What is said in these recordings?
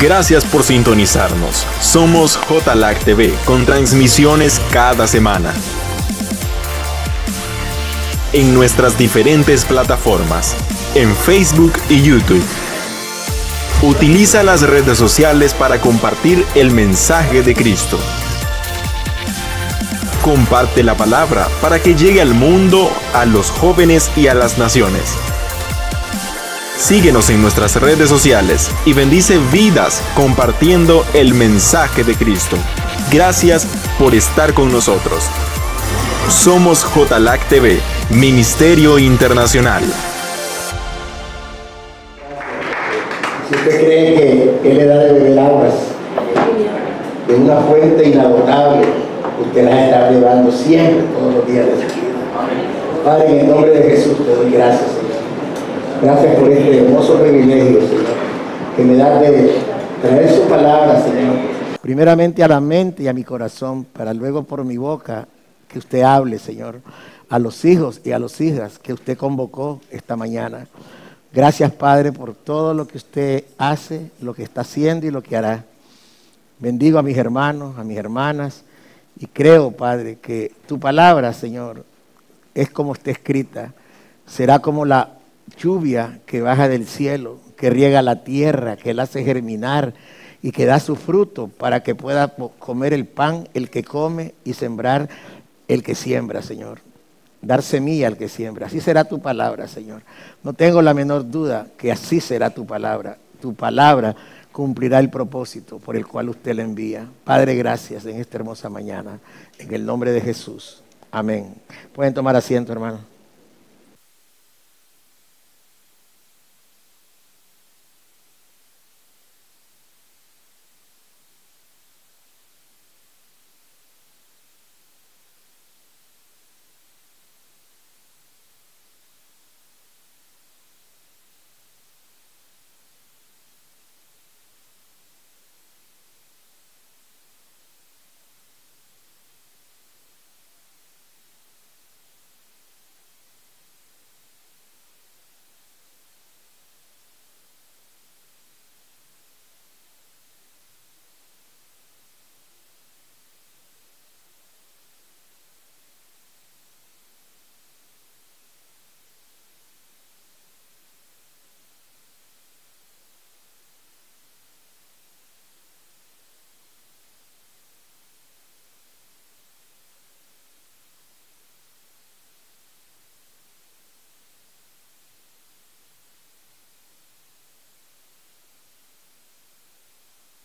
Gracias por sintonizarnos. Somos JLAC TV con transmisiones cada semana en nuestras diferentes plataformas, en Facebook y YouTube. Utiliza las redes sociales para compartir el mensaje de Cristo. Comparte la palabra para que llegue al mundo, a los jóvenes y a las naciones. Síguenos en nuestras redes sociales y bendice vidas compartiendo el mensaje de Cristo. Gracias por estar con nosotros. Somos JLAC TV, Ministerio Internacional. Si usted cree que Él le da de beber aguas de una fuente inagotable, usted las está llevando siempre, todos los días de su vida. Padre, en el nombre de Jesús te doy gracias, Señor. Gracias por este hermoso privilegio, Señor, que me das de traer su palabra, Señor. Primeramente a la mente y a mi corazón, para luego por mi boca que usted hable, Señor, a los hijos y a las hijas que usted convocó esta mañana. Gracias, Padre, por todo lo que usted hace, lo que está haciendo y lo que hará. Bendigo a mis hermanos, a mis hermanas, y creo, Padre, que tu palabra, Señor, es como está escrita. Será como la lluvia que baja del cielo, que riega la tierra, que la hace germinar y que da su fruto para que pueda comer el pan el que come y sembrar el que siembra, Señor. Dar semilla al que siembra. Así será tu palabra, Señor. No tengo la menor duda que así será tu palabra. Tu palabra cumplirá el propósito por el cual usted la envía. Padre, gracias en esta hermosa mañana. En el nombre de Jesús. Amén. Pueden tomar asiento, hermano.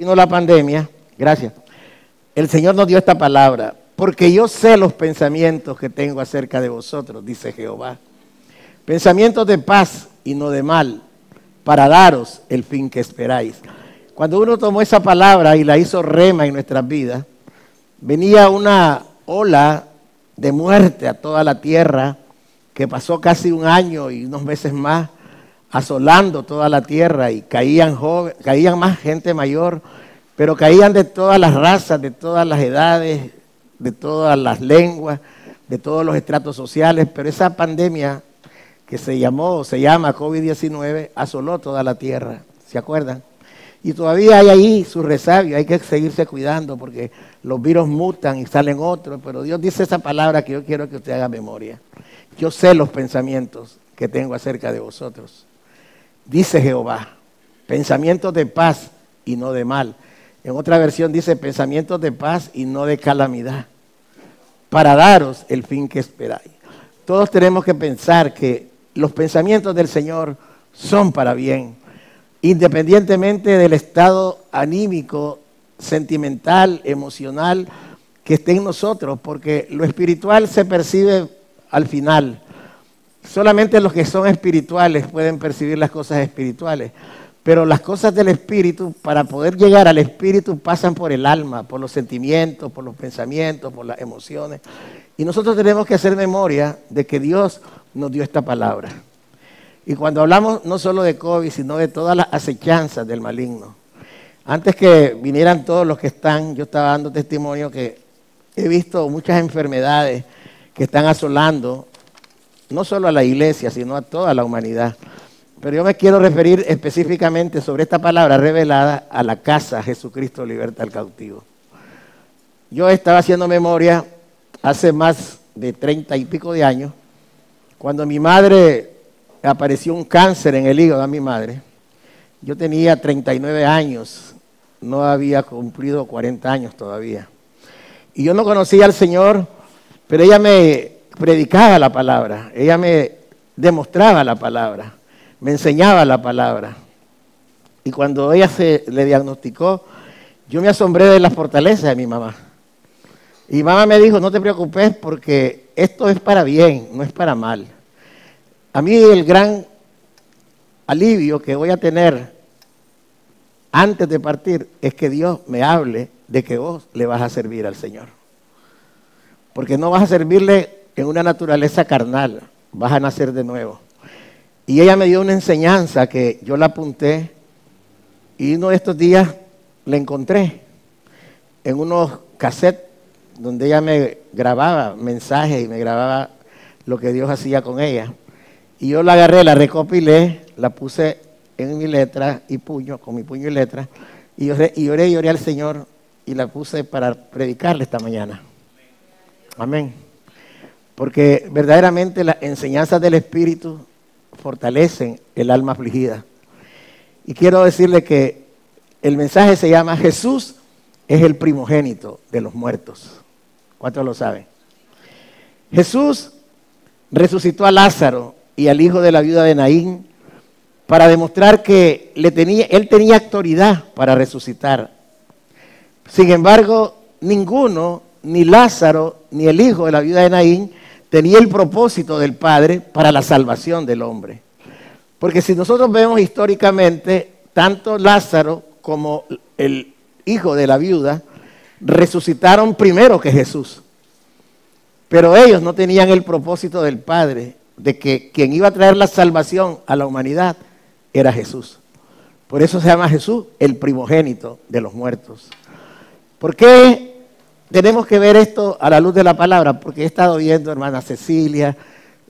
Vino la pandemia, gracias. El Señor nos dio esta palabra, porque yo sé los pensamientos que tengo acerca de vosotros, dice Jehová. Pensamientos de paz y no de mal, para daros el fin que esperáis. Cuando uno tomó esa palabra y la hizo rema en nuestras vidas, venía una ola de muerte a toda la tierra, que pasó casi un año y unos meses más, asolando toda la tierra, y caían más gente mayor, pero caían de todas las razas, de todas las edades, de todas las lenguas, de todos los estratos sociales, pero esa pandemia que se llama COVID-19 asoló toda la tierra, ¿se acuerdan? Y todavía hay ahí su resabio, hay que seguirse cuidando porque los virus mutan y salen otros, pero Dios dice esa palabra que yo quiero que usted haga memoria. Yo sé los pensamientos que tengo acerca de vosotros. Dice Jehová, pensamientos de paz y no de mal. En otra versión dice pensamientos de paz y no de calamidad, para daros el fin que esperáis. Todos tenemos que pensar que los pensamientos del Señor son para bien, independientemente del estado anímico, sentimental, emocional que esté en nosotros, porque lo espiritual se percibe al final. Solamente los que son espirituales pueden percibir las cosas espirituales, pero las cosas del espíritu, para poder llegar al espíritu, pasan por el alma, por los sentimientos, por los pensamientos, por las emociones. Y nosotros tenemos que hacer memoria de que Dios nos dio esta palabra. Y cuando hablamos no solo de COVID, sino de todas las acechanzas del maligno. Antes que vinieran todos los que están, yo estaba dando testimonio que he visto muchas enfermedades que están asolando no solo a la iglesia, sino a toda la humanidad. Pero yo me quiero referir específicamente sobre esta palabra revelada a la casa Jesucristo liberta al cautivo. Yo estaba haciendo memoria hace más de 30 y pico de años, cuando a mi madre apareció un cáncer en el hígado a mi madre. Yo tenía 39 años, no había cumplido 40 años todavía. Y yo no conocía al Señor, pero ella me predicaba la palabra, ella me demostraba la palabra, me enseñaba la palabra. Y cuando ella le diagnosticó, yo me asombré de la fortaleza de mi mamá. Y mi mamá me dijo, no te preocupes porque esto es para bien, no es para mal. A mí el gran alivio que voy a tener antes de partir es que Dios me hable de que vos le vas a servir al Señor. Porque no vas a servirle en una naturaleza carnal, vas a nacer de nuevo. Y ella me dio una enseñanza que yo la apunté y uno de estos días la encontré en unos cassettes donde ella me grababa mensajes y me grababa lo que Dios hacía con ella. Y yo la agarré, la recopilé, la puse en mi letra y puño, con mi puño y letra, y lloré al Señor y la puse para predicarle esta mañana. Amén. Porque verdaderamente las enseñanzas del Espíritu fortalecen el alma afligida. Y quiero decirle que el mensaje se llama Jesús es el primogénito de los muertos. ¿Cuántos lo saben? Jesús resucitó a Lázaro y al hijo de la viuda de Naín para demostrar que él tenía autoridad para resucitar. Sin embargo, ninguno, ni Lázaro, ni el hijo de la viuda de Naín, tenía el propósito del Padre para la salvación del hombre. Porque si nosotros vemos históricamente, tanto Lázaro como el hijo de la viuda resucitaron primero que Jesús. Pero ellos no tenían el propósito del Padre, de que quien iba a traer la salvación a la humanidad era Jesús. Por eso se llama Jesús el primogénito de los muertos. ¿Por qué tenemos que ver esto a la luz de la palabra? Porque he estado viendo hermana Cecilia,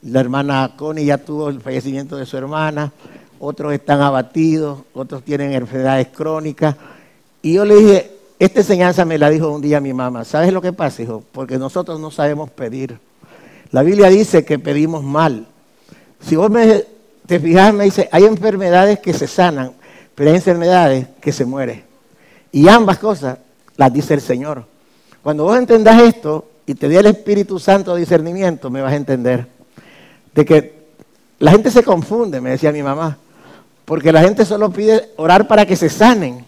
la hermana Connie ya tuvo el fallecimiento de su hermana, otros están abatidos, otros tienen enfermedades crónicas. Y yo le dije, esta enseñanza me la dijo un día mi mamá. ¿Sabes lo que pasa, hijo? Porque nosotros no sabemos pedir. La Biblia dice que pedimos mal. Si vos te fijas, me dice, hay enfermedades que se sanan, pero hay enfermedades que se mueren. Y ambas cosas las dice el Señor. Cuando vos entendás esto y te dé el Espíritu Santo de discernimiento, me vas a entender. De que la gente se confunde, me decía mi mamá, porque la gente solo pide orar para que se sanen,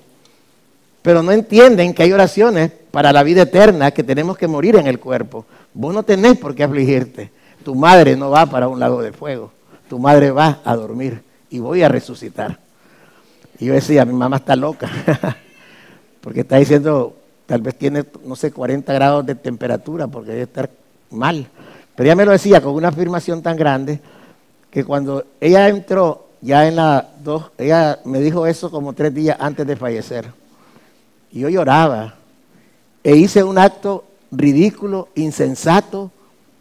pero no entienden que hay oraciones para la vida eterna, que tenemos que morir en el cuerpo. Vos no tenés por qué afligirte. Tu madre no va para un lago de fuego. Tu madre va a dormir y voy a resucitar. Y yo decía, mi mamá está loca, porque está diciendo, tal vez tiene, no sé, 40 grados de temperatura, porque debe estar mal. Pero ella me lo decía con una afirmación tan grande, que cuando ella entró, ya en la 2, ella me dijo eso como 3 días antes de fallecer. Y yo lloraba, e hice un acto ridículo, insensato.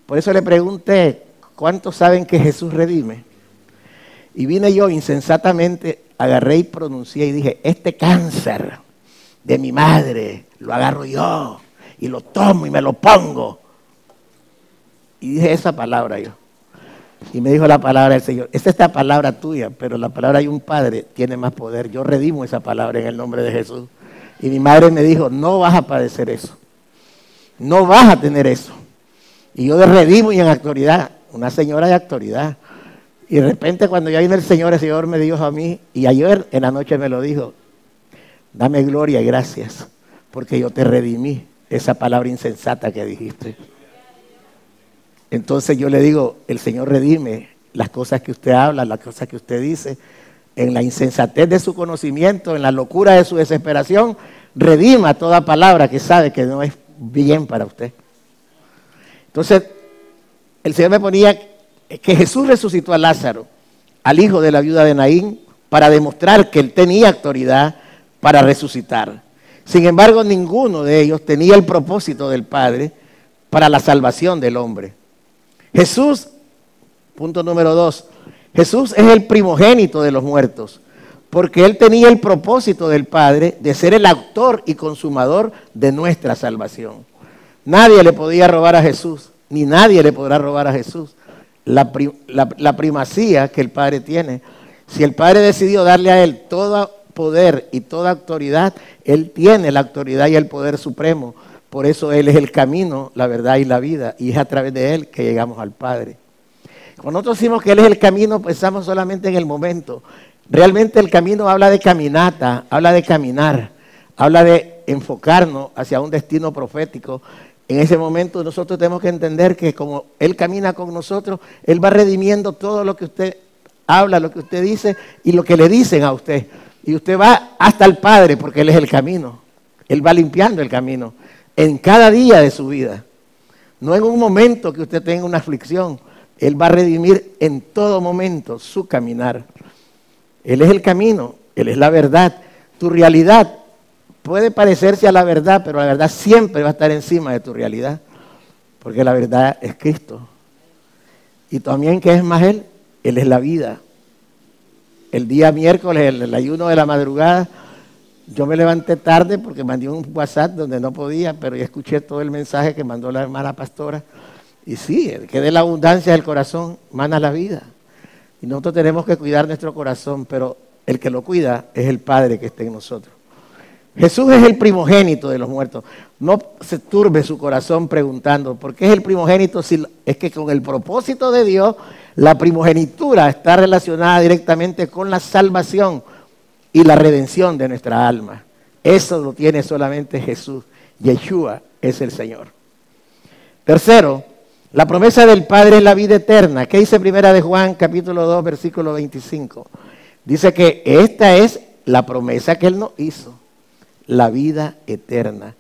Por eso le pregunté, ¿cuántos saben que Jesús redime? Y vine yo insensatamente, agarré y pronuncié y dije, este cáncer de mi madre lo agarro yo y lo tomo y me lo pongo. Y dije esa palabra yo. Y me dijo la palabra del Señor, esta es la palabra tuya, pero la palabra de un padre tiene más poder. Yo redimo esa palabra en el nombre de Jesús. Y mi madre me dijo, no vas a padecer eso. No vas a tener eso. Y yo de redimo y en autoridad, una señora de autoridad. Y de repente cuando ya vino el Señor me dijo a mí, y ayer en la noche me lo dijo, dame gloria y gracias, porque yo te redimí esa palabra insensata que dijiste. Entonces yo le digo, el Señor redime las cosas que usted habla, las cosas que usted dice, en la insensatez de su conocimiento, en la locura de su desesperación, redima toda palabra que sabe que no es bien para usted. Entonces, el Señor me ponía que Jesús resucitó a Lázaro, al hijo de la viuda de Naín, para demostrar que él tenía autoridad para resucitar. Sin embargo, ninguno de ellos tenía el propósito del Padre para la salvación del hombre. Jesús, punto número 2, Jesús es el primogénito de los muertos, porque Él tenía el propósito del Padre de ser el autor y consumador de nuestra salvación. Nadie le podía robar a Jesús, ni nadie le podrá robar a Jesús la primacía que el Padre tiene. Si el Padre decidió darle a Él todo poder y toda autoridad, Él tiene la autoridad y el poder supremo. Por eso Él es el camino, la verdad y la vida, y es a través de Él que llegamos al Padre. Cuando nosotros decimos que Él es el camino, pensamos solamente en el momento. Realmente el camino habla de caminata, habla de caminar, habla de enfocarnos hacia un destino profético. En ese momento nosotros tenemos que entender que como Él camina con nosotros, Él va redimiendo todo lo que usted habla, lo que usted dice y lo que le dicen a usted. Y usted va hasta el Padre porque Él es el camino. Él va limpiando el camino en cada día de su vida. No en un momento que usted tenga una aflicción. Él va a redimir en todo momento su caminar. Él es el camino, Él es la verdad. Tu realidad puede parecerse a la verdad, pero la verdad siempre va a estar encima de tu realidad. Porque la verdad es Cristo. Y también, ¿qué es más Él? Él es la vida. El día miércoles, el ayuno de la madrugada, yo me levanté tarde porque mandé un WhatsApp donde no podía, pero ya escuché todo el mensaje que mandó la hermana pastora. Y sí, que de la abundancia del corazón mana la vida. Y nosotros tenemos que cuidar nuestro corazón, pero el que lo cuida es el Padre que está en nosotros. Jesús es el primogénito de los muertos. No se turbe su corazón preguntando, ¿por qué es el primogénito? Si es que con el propósito de Dios, la primogenitura está relacionada directamente con la salvación y la redención de nuestra alma. Eso lo tiene solamente Jesús. Yeshua es el Señor. Tercero, la promesa del Padre es la vida eterna. ¿Qué dice Primera de Juan, capítulo 2, versículo 25? Dice que esta es la promesa que Él nos hizo, la vida eterna.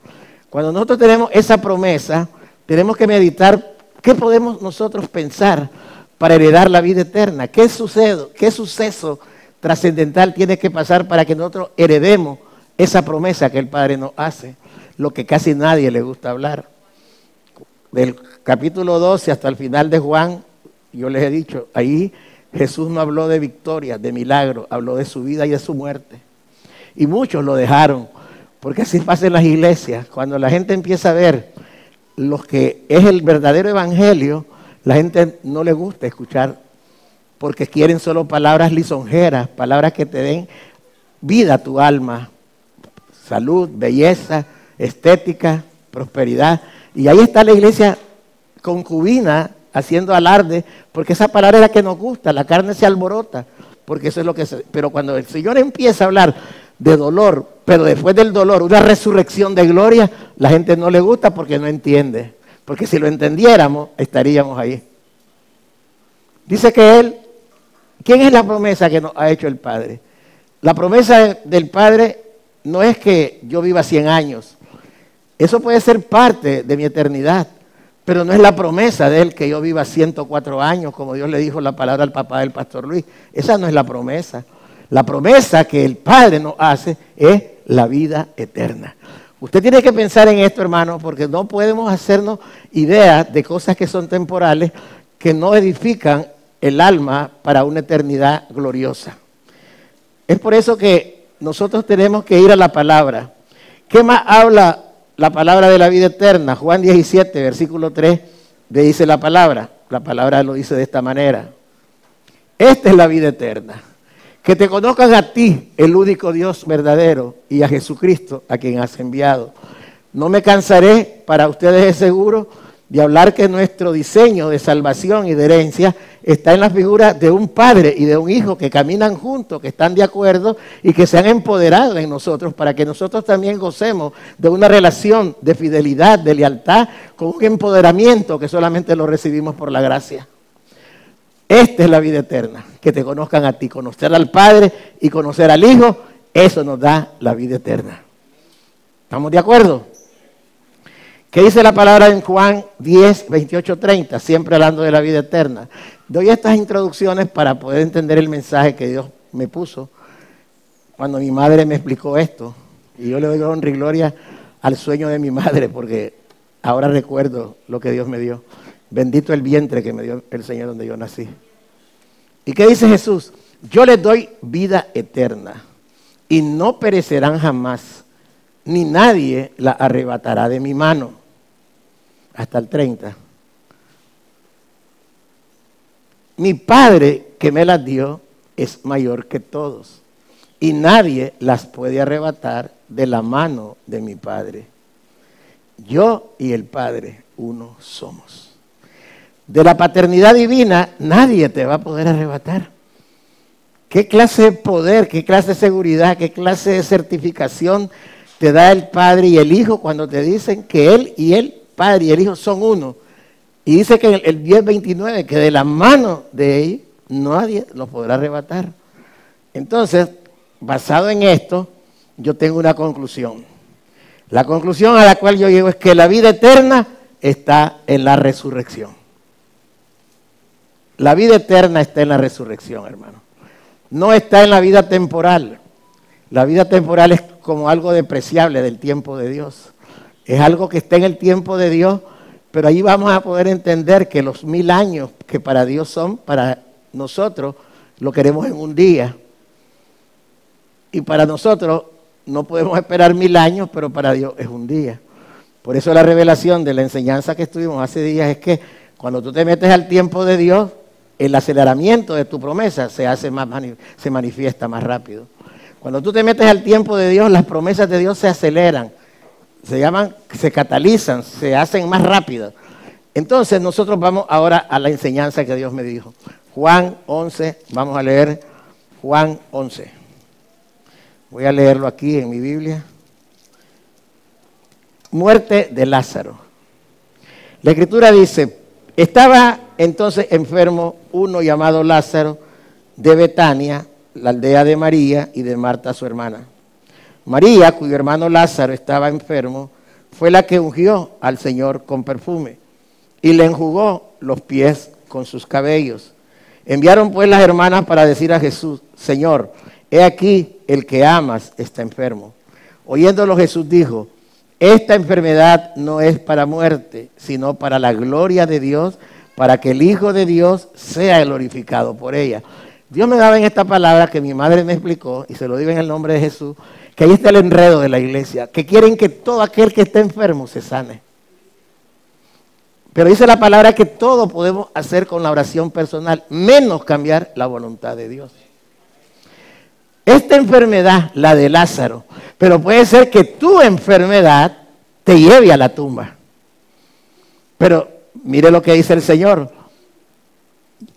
Cuando nosotros tenemos esa promesa, tenemos que meditar qué podemos nosotros pensar para heredar la vida eterna. ¿Qué suceso trascendental tiene que pasar para que nosotros heredemos esa promesa que el Padre nos hace? Lo que casi nadie le gusta hablar. Del capítulo 12 hasta el final de Juan, yo les he dicho, ahí Jesús no habló de victoria, de milagro, habló de su vida y de su muerte. Y muchos lo dejaron, porque así pasa en las iglesias. Cuando la gente empieza a ver lo que es el verdadero evangelio, la gente no le gusta escuchar, porque quieren solo palabras lisonjeras, palabras que te den vida a tu alma, salud, belleza, estética, prosperidad. Y ahí está la iglesia concubina haciendo alarde, porque esa palabra es la que nos gusta, la carne se alborota, porque eso es lo que se... Pero cuando el Señor empieza a hablar de dolor, pero después del dolor, una resurrección de gloria, la gente no le gusta porque no entiende. Porque si lo entendiéramos, estaríamos ahí. Dice que Él, ¿quién es la promesa que nos ha hecho el Padre? La promesa del Padre no es que yo viva 100 años. Eso puede ser parte de mi eternidad, pero no es la promesa de Él que yo viva 104 años, como Dios le dijo la palabra al papá del pastor Luis. Esa no es la promesa. La promesa que el Padre nos hace es la vida eterna. Usted tiene que pensar en esto, hermano, porque no podemos hacernos ideas de cosas que son temporales, que no edifican el alma para una eternidad gloriosa. Es por eso que nosotros tenemos que ir a la palabra. ¿Qué más habla la palabra de la vida eterna? Juan 17, versículo 3, le dice la palabra. La palabra lo dice de esta manera. Esta es la vida eterna. Que te conozcan a ti, el único Dios verdadero, y a Jesucristo, a quien has enviado. No me cansaré, para ustedes es seguro, de hablar que nuestro diseño de salvación y de herencia está en la figura de un padre y de un hijo que caminan juntos, que están de acuerdo y que se han empoderado en nosotros para que nosotros también gocemos de una relación de fidelidad, de lealtad, con un empoderamiento que solamente lo recibimos por la gracia. Esta es la vida eterna, que te conozcan a ti, conocer al Padre y conocer al Hijo, eso nos da la vida eterna. ¿Estamos de acuerdo? ¿Qué dice la palabra en Juan 10, 28, 30? Siempre hablando de la vida eterna. Doy estas introducciones para poder entender el mensaje que Dios me puso cuando mi madre me explicó esto. Y yo le doy honra y gloria al sueño de mi madre, porque ahora recuerdo lo que Dios me dio. Bendito el vientre que me dio el Señor donde yo nací. ¿Y qué dice Jesús? Yo les doy vida eterna y no perecerán jamás, ni nadie la arrebatará de mi mano. Hasta el 30. Mi Padre que me las dio es mayor que todos, y nadie las puede arrebatar de la mano de mi Padre. Yo y el Padre uno somos. De la paternidad divina nadie te va a poder arrebatar. ¿Qué clase de poder, qué clase de seguridad, qué clase de certificación te da el Padre y el Hijo cuando te dicen que Él y el Padre y el Hijo son uno? Y dice que en el 10:29 que de la mano de ellos nadie los podrá arrebatar. Entonces, basado en esto, yo tengo una conclusión. La conclusión a la cual yo llego es que la vida eterna está en la resurrección. La vida eterna está en la resurrección, hermano. No está en la vida temporal. La vida temporal es como algo despreciable del tiempo de Dios. Es algo que está en el tiempo de Dios, pero ahí vamos a poder entender que los 1000 años que para Dios son, para nosotros lo queremos en un día. Y para nosotros no podemos esperar 1000 años, pero para Dios es un día. Por eso la revelación de la enseñanza que estuvimos hace días es que cuando tú te metes al tiempo de Dios, el aceleramiento de tu promesa se manifiesta más rápido. Cuando tú te metes al tiempo de Dios, las promesas de Dios se aceleran, se catalizan, se hacen más rápidas. Entonces nosotros vamos ahora a la enseñanza que Dios me dijo. Juan 11, vamos a leer Juan 11. Voy a leerlo aquí en mi Biblia. Muerte de Lázaro. La Escritura dice, estaba entonces enfermo uno llamado Lázaro de Betania, la aldea de María y de Marta su hermana. María, cuyo hermano Lázaro estaba enfermo, fue la que ungió al Señor con perfume y le enjugó los pies con sus cabellos. Enviaron pues las hermanas para decir a Jesús, Señor, he aquí el que amas está enfermo. Oyéndolo Jesús dijo, esta enfermedad no es para muerte, sino para la gloria de Dios, para que el Hijo de Dios sea glorificado por ella. Dios me daba en esta palabra que mi madre me explicó, y se lo digo en el nombre de Jesús, que ahí está el enredo de la iglesia, que quieren que todo aquel que esté enfermo se sane. Pero dice la palabra que todo podemos hacer con la oración personal, menos cambiar la voluntad de Dios. Esta enfermedad, la de Lázaro, pero puede ser que tu enfermedad te lleve a la tumba. Pero mire lo que dice el Señor,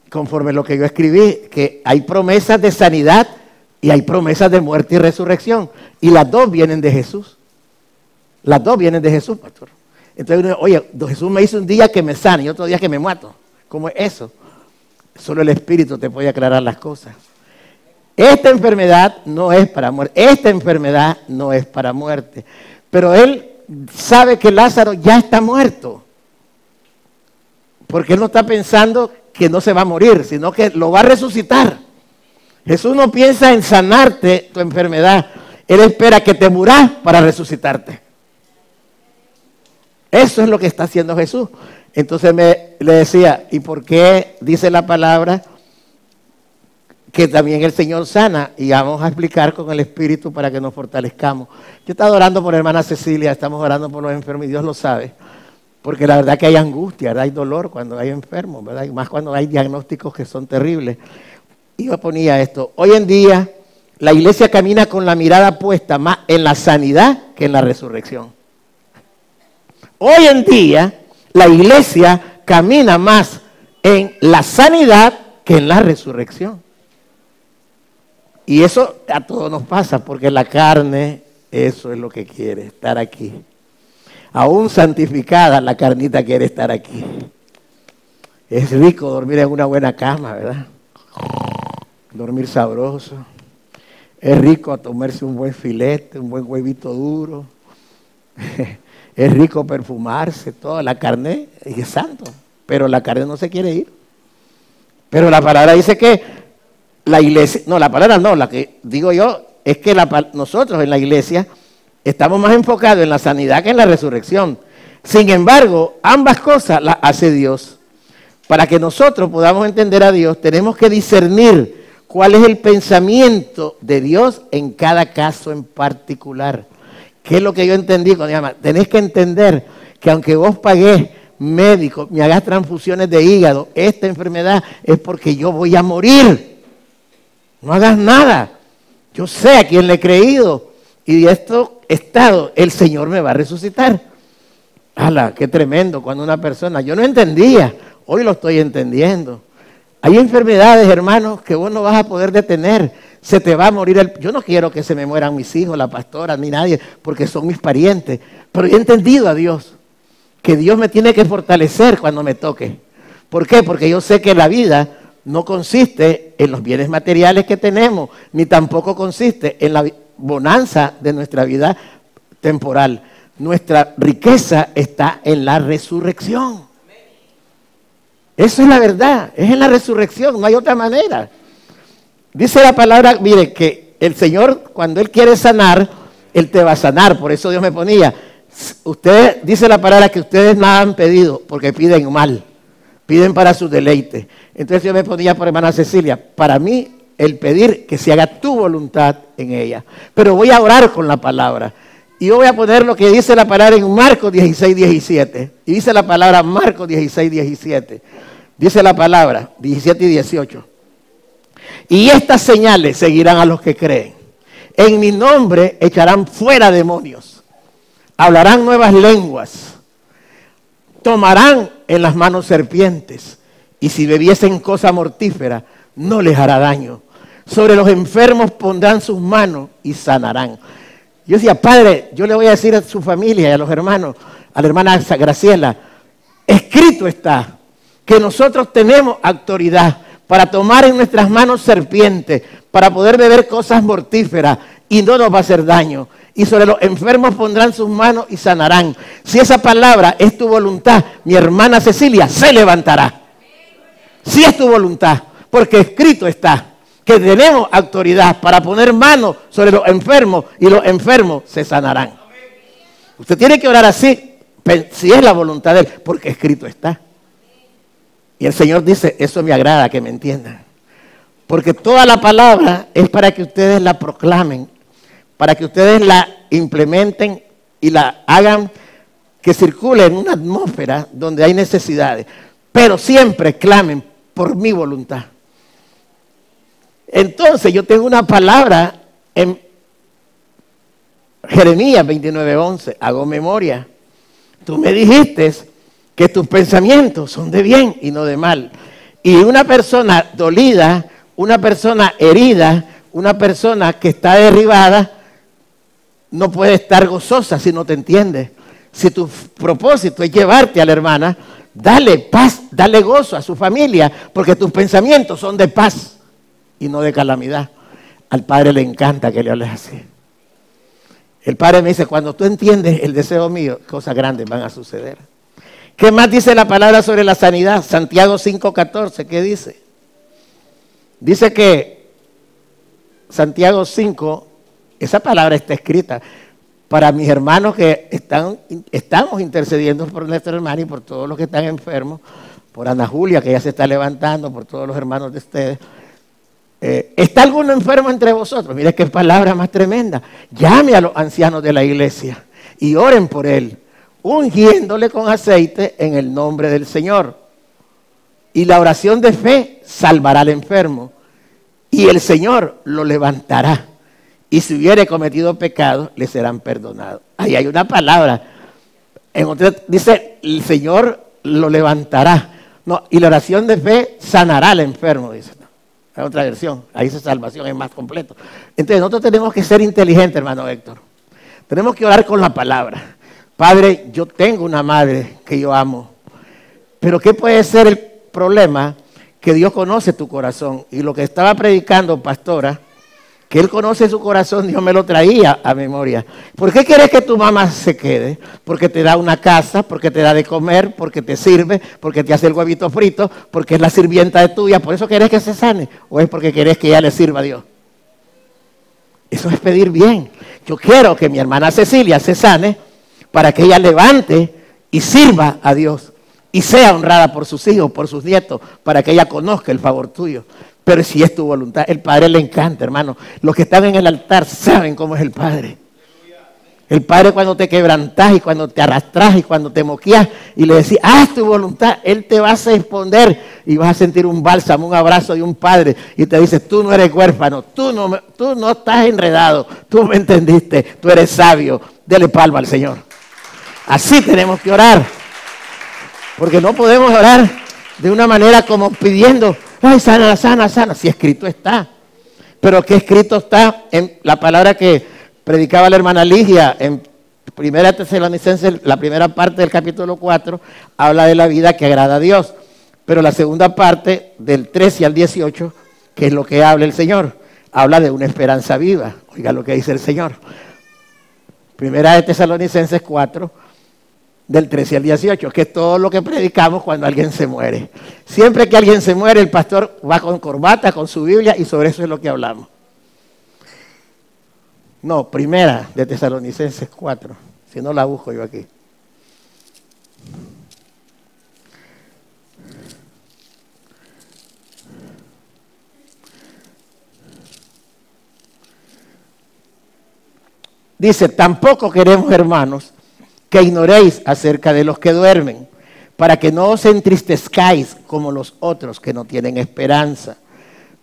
conforme a lo que yo escribí, que hay promesas de sanidad y hay promesas de muerte y resurrección. Y las dos vienen de Jesús. Las dos vienen de Jesús, pastor. Entonces uno, oye, Jesús me hizo un día que me sane y otro día que me mato. ¿Cómo es eso? Solo el Espíritu te puede aclarar las cosas. Esta enfermedad no es para muerte. Esta enfermedad no es para muerte. Pero él sabe que Lázaro ya está muerto. Porque él no está pensando que no se va a morir, sino que lo va a resucitar. Jesús no piensa en sanarte tu enfermedad. Él espera que te muras para resucitarte. Eso es lo que está haciendo Jesús. Entonces le decía, ¿y por qué dice la palabra que también el Señor sana? Y vamos a explicar con el Espíritu para que nos fortalezcamos. Yo estaba orando por la hermana Cecilia, estamos orando por los enfermos y Dios lo sabe. Porque la verdad que hay angustia, ¿verdad? Hay dolor cuando hay enfermos, ¿verdad? Y más cuando hay diagnósticos que son terribles. Y yo ponía esto, hoy en día la iglesia camina con la mirada puesta más en la sanidad que en la resurrección. Hoy en día la iglesia camina más en la sanidad que en la resurrección. Y eso a todos nos pasa, porque la carne, eso es lo que quiere, estar aquí. Aún santificada, la carnita quiere estar aquí. Es rico dormir en una buena cama, ¿verdad? Dormir sabroso. Es rico tomarse un buen filete, un buen huevito duro. Es rico perfumarse, toda la carne es santo, pero la carne no se quiere ir. Pero la palabra dice que la iglesia, no, la palabra no, la que digo yo es que nosotros en la iglesia estamos más enfocados en la sanidad que en la resurrección. Sin embargo, ambas cosas las hace Dios. para que nosotros podamos entender a Dios, tenemos que discernir cuál es el pensamiento de Dios en cada caso en particular. ¿Qué es lo que yo entendí cuando llama? Tenés que entender que aunque vos pagués médico, me hagas transfusiones de hígado, esta enfermedad es porque yo voy a morir. No hagas nada. Yo sé a quién le he creído y de esto estado el Señor me va a resucitar. ¡Hala! ¡Qué tremendo! Cuando una persona, yo no entendía, hoy lo estoy entendiendo. Hay enfermedades, hermanos, que vos no vas a poder detener. Se te va a morir yo no quiero que se me mueran mis hijos, la pastora, ni nadie, porque son mis parientes. Pero yo he entendido a Dios, que Dios me tiene que fortalecer cuando me toque. ¿Por qué? Porque yo sé que la vida no consiste en los bienes materiales que tenemos, ni tampoco consiste en la bonanza de nuestra vida temporal. Nuestra riqueza está en la resurrección. Eso es la verdad, es en la resurrección, no hay otra manera. Dice la palabra, mire, que el Señor cuando Él quiere sanar, Él te va a sanar. Por eso Dios me ponía, usted dice la palabra que ustedes nada han pedido porque piden mal, piden para su deleite. Entonces yo me ponía por hermana Cecilia, para mí el pedir que se haga tu voluntad en ella. Pero voy a orar con la palabra. Y yo voy a poner lo que dice la palabra en Marcos 16, 17. Y dice la palabra Marcos 16, 17. Dice la palabra 17 y 18. Y estas señales seguirán a los que creen. En mi nombre echarán fuera demonios. Hablarán nuevas lenguas. Tomarán en las manos serpientes. Y si bebiesen cosa mortífera, no les hará daño. Sobre los enfermos pondrán sus manos y sanarán. Yo decía, Padre, yo le voy a decir a su familia y a los hermanos, a la hermana Graciela, escrito está que nosotros tenemos autoridad para tomar en nuestras manos serpientes, para poder beber cosas mortíferas y no nos va a hacer daño. Y sobre los enfermos pondrán sus manos y sanarán. Si esa palabra es tu voluntad, mi hermana Cecilia se levantará. Si es tu voluntad, porque escrito está que tenemos autoridad para poner manos sobre los enfermos y los enfermos se sanarán. Usted tiene que orar así, si es la voluntad de Él, porque escrito está. Y el Señor dice, eso me agrada que me entiendan. Porque toda la palabra es para que ustedes la proclamen, para que ustedes la implementen y la hagan que circule en una atmósfera donde hay necesidades. Pero siempre clamen por mi voluntad. Entonces yo tengo una palabra en Jeremías 29:11, hago memoria. Tú me dijiste que tus pensamientos son de bien y no de mal. Y una persona dolida, una persona herida, una persona que está derribada, no puede estar gozosa si no te entiende. Si tu propósito es llevarte a la hermana, dale paz, dale gozo a su familia, porque tus pensamientos son de paz y no de calamidad. Al Padre le encanta que le hables así. El Padre me dice, cuando tú entiendes el deseo mío, cosas grandes van a suceder. ¿Qué más dice la palabra sobre la sanidad? Santiago 5:14, ¿qué dice? Dice que Santiago 5, esa palabra está escrita para mis hermanos que estamos intercediendo por nuestro hermano y por todos los que están enfermos, por Ana Julia que ya se está levantando, por todos los hermanos de ustedes. ¿Está alguno enfermo entre vosotros? Mire qué palabra más tremenda. Llame a los ancianos de la iglesia y oren por él, ungiéndole con aceite en el nombre del Señor. Y la oración de fe salvará al enfermo y el Señor lo levantará. Y si hubiere cometido pecado, le serán perdonados. Ahí hay una palabra. En otra dice, el Señor lo levantará. No, y la oración de fe sanará al enfermo, dice. Hay otra versión, ahí dice salvación, es más completo. Entonces nosotros tenemos que ser inteligentes, hermano Héctor. Tenemos que orar con la palabra. Padre, yo tengo una madre que yo amo. Pero ¿qué puede ser el problema? Que Dios conoce tu corazón. Y lo que estaba predicando, pastora, que Él conoce su corazón, Dios me lo traía a memoria. ¿Por qué quieres que tu mamá se quede? Porque te da una casa, porque te da de comer, porque te sirve, porque te hace el huevito frito, porque es la sirvienta de tuya. ¿Por eso querés que se sane? ¿O es porque querés que ella le sirva a Dios? Eso es pedir bien. Yo quiero que mi hermana Cecilia se sane para que ella levante y sirva a Dios. y sea honrada por sus hijos, por sus nietos, para que ella conozca el favor tuyo. Pero si es tu voluntad, el Padre le encanta, hermano. Los que están en el altar saben cómo es el Padre. El Padre cuando te quebrantas y cuando te arrastras y cuando te moqueas y le decís, haz tu voluntad, Él te va a responder y vas a sentir un bálsamo, un abrazo de un Padre y te dice, tú no eres huérfano, tú no estás enredado, tú me entendiste, tú eres sabio, dele palma al Señor. Así tenemos que orar, porque no podemos orar de una manera como pidiendo, ay, sana, sana, sana, si escrito está. Pero que escrito está en la palabra que predicaba la hermana Ligia en 1 Tesalonicenses, la primera parte del capítulo 4, habla de la vida que agrada a Dios. Pero la segunda parte, del 13 al 18, que es lo que habla el Señor, habla de una esperanza viva. Oiga lo que dice el Señor. 1 Tesalonicenses 4, del 13 al 18, que es todo lo que predicamos cuando alguien se muere. Siempre que alguien se muere, el pastor va con corbata, con su Biblia, y sobre eso es lo que hablamos. No, 1 Tesalonicenses 4, si no la busco yo aquí. Dice, tampoco queremos, hermanos, que ignoréis acerca de los que duermen, para que no os entristezcáis como los otros que no tienen esperanza.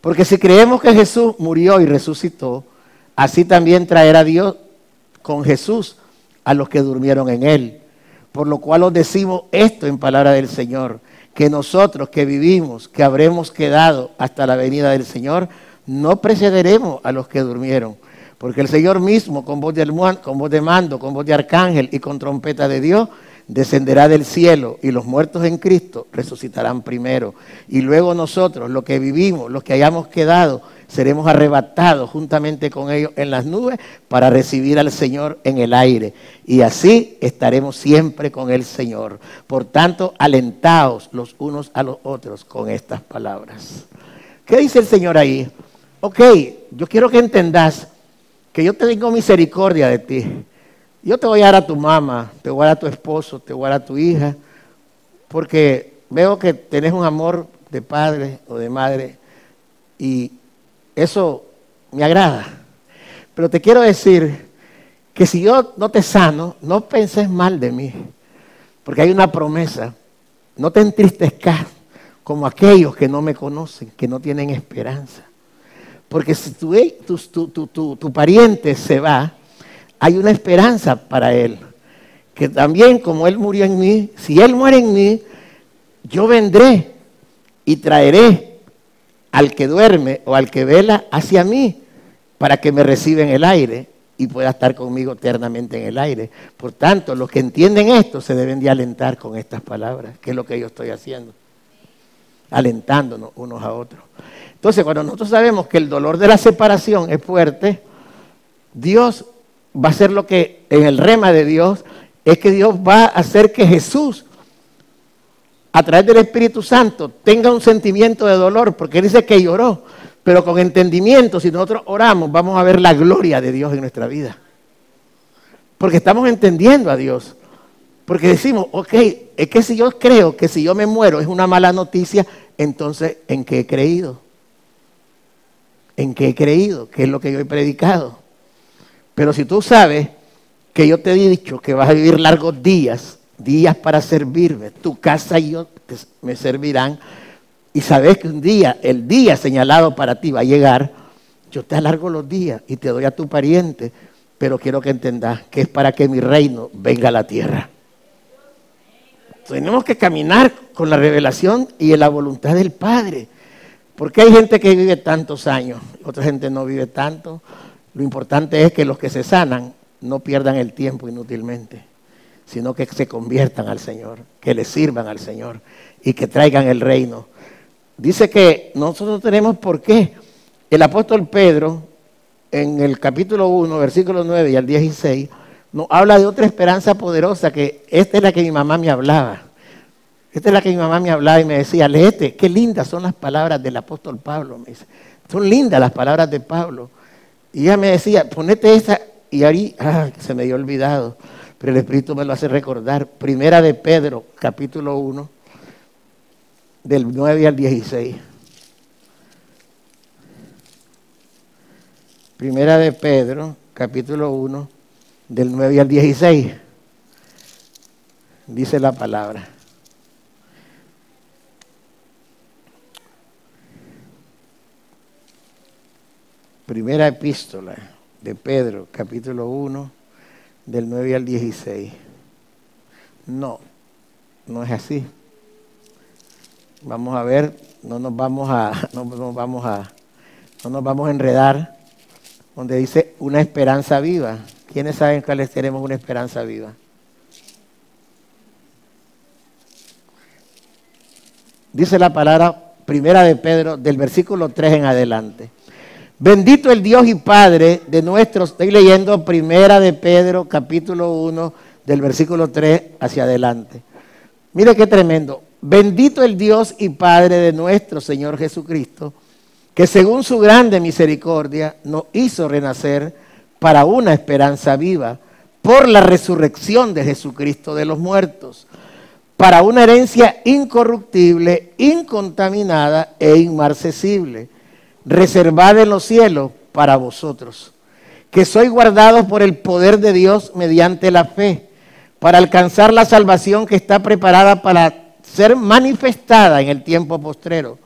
Porque si creemos que Jesús murió y resucitó, así también traerá Dios con Jesús a los que durmieron en Él. Por lo cual os decimos esto en palabra del Señor, que nosotros que vivimos, que habremos quedado hasta la venida del Señor, no precederemos a los que durmieron. Porque el Señor mismo, con voz de mando, con voz de arcángel y con trompeta de Dios, descenderá del cielo y los muertos en Cristo resucitarán primero. Y luego nosotros, los que vivimos, los que hayamos quedado, seremos arrebatados juntamente con ellos en las nubes para recibir al Señor en el aire. Y así estaremos siempre con el Señor. Por tanto, alentaos los unos a los otros con estas palabras. ¿Qué dice el Señor ahí? Ok, yo quiero que entendas que yo tengo misericordia de ti. Yo te voy a dar a tu mamá, te voy a dar a tu esposo, te voy a dar a tu hija, porque veo que tenés un amor de padre o de madre y eso me agrada. Pero te quiero decir que si yo no te sano, no penses mal de mí, porque hay una promesa. No te entristezcas como aquellos que no me conocen, que no tienen esperanza. Porque si tu pariente se va, hay una esperanza para él. Que también como él murió en mí, si él muere en mí, yo vendré y traeré al que duerme o al que vela hacia mí para que me reciba en el aire y pueda estar conmigo eternamente en el aire. Por tanto, los que entienden esto se deben de alentar con estas palabras, que es lo que yo estoy haciendo, alentándonos unos a otros. Entonces, cuando nosotros sabemos que el dolor de la separación es fuerte, Dios va a hacer lo que en el rema de Dios es que Dios va a hacer que Jesús, a través del Espíritu Santo, tenga un sentimiento de dolor, porque Él dice que lloró, pero con entendimiento. Si nosotros oramos, vamos a ver la gloria de Dios en nuestra vida, porque estamos entendiendo a Dios, porque decimos, ok, es que si yo creo que si yo me muero es una mala noticia, entonces, ¿en qué he creído? ¿En qué he creído? ¿Qué es lo que yo he predicado? Pero si tú sabes que yo te he dicho que vas a vivir largos días para servirme, tu casa y yo me servirán, y sabes que un día, el día señalado para ti va a llegar, yo te alargo los días y te doy a tu pariente, pero quiero que entendas que es para que mi reino venga a la tierra. Tenemos que caminar con la revelación y en la voluntad del Padre, porque hay gente que vive tantos años, otra gente no vive tanto. Lo importante es que los que se sanan no pierdan el tiempo inútilmente, sino que se conviertan al Señor, que le sirvan al Señor y que traigan el reino. Dice que nosotros tenemos por qué. El apóstol Pedro, en el capítulo 1, versículos 9 y al 16, nos habla de otra esperanza poderosa, que esta es la que mi mamá me hablaba. Esta es la que mi mamá me hablaba y me decía, léete, qué lindas son las palabras del apóstol Pablo. Me dice, son lindas las palabras de Pablo. Y ella me decía, ponete esa, y ahí, se me dio olvidado, pero el Espíritu me lo hace recordar. Primera de Pedro, capítulo 1, del 9 al 16. Primera de Pedro, capítulo 1, del 9 al 16. Dice la palabra. Primera epístola de Pedro, capítulo 1, del 9 al 16. No es así. Vamos a ver, no nos vamos a enredar, donde dice una esperanza viva. ¿Quiénes saben cuáles tenemos una esperanza viva? Dice la palabra primera de Pedro, del versículo 3 en adelante. Bendito el Dios y Padre de nuestros, estoy leyendo primera de Pedro, capítulo 1, del versículo 3 hacia adelante. Mire qué tremendo. Bendito el Dios y Padre de nuestro Señor Jesucristo, que según su grande misericordia nos hizo renacer para una esperanza viva por la resurrección de Jesucristo de los muertos, para una herencia incorruptible, incontaminada e inmarcesible, reservada en los cielos para vosotros, que sois guardados por el poder de Dios mediante la fe, para alcanzar la salvación que está preparada para ser manifestada en el tiempo postrero,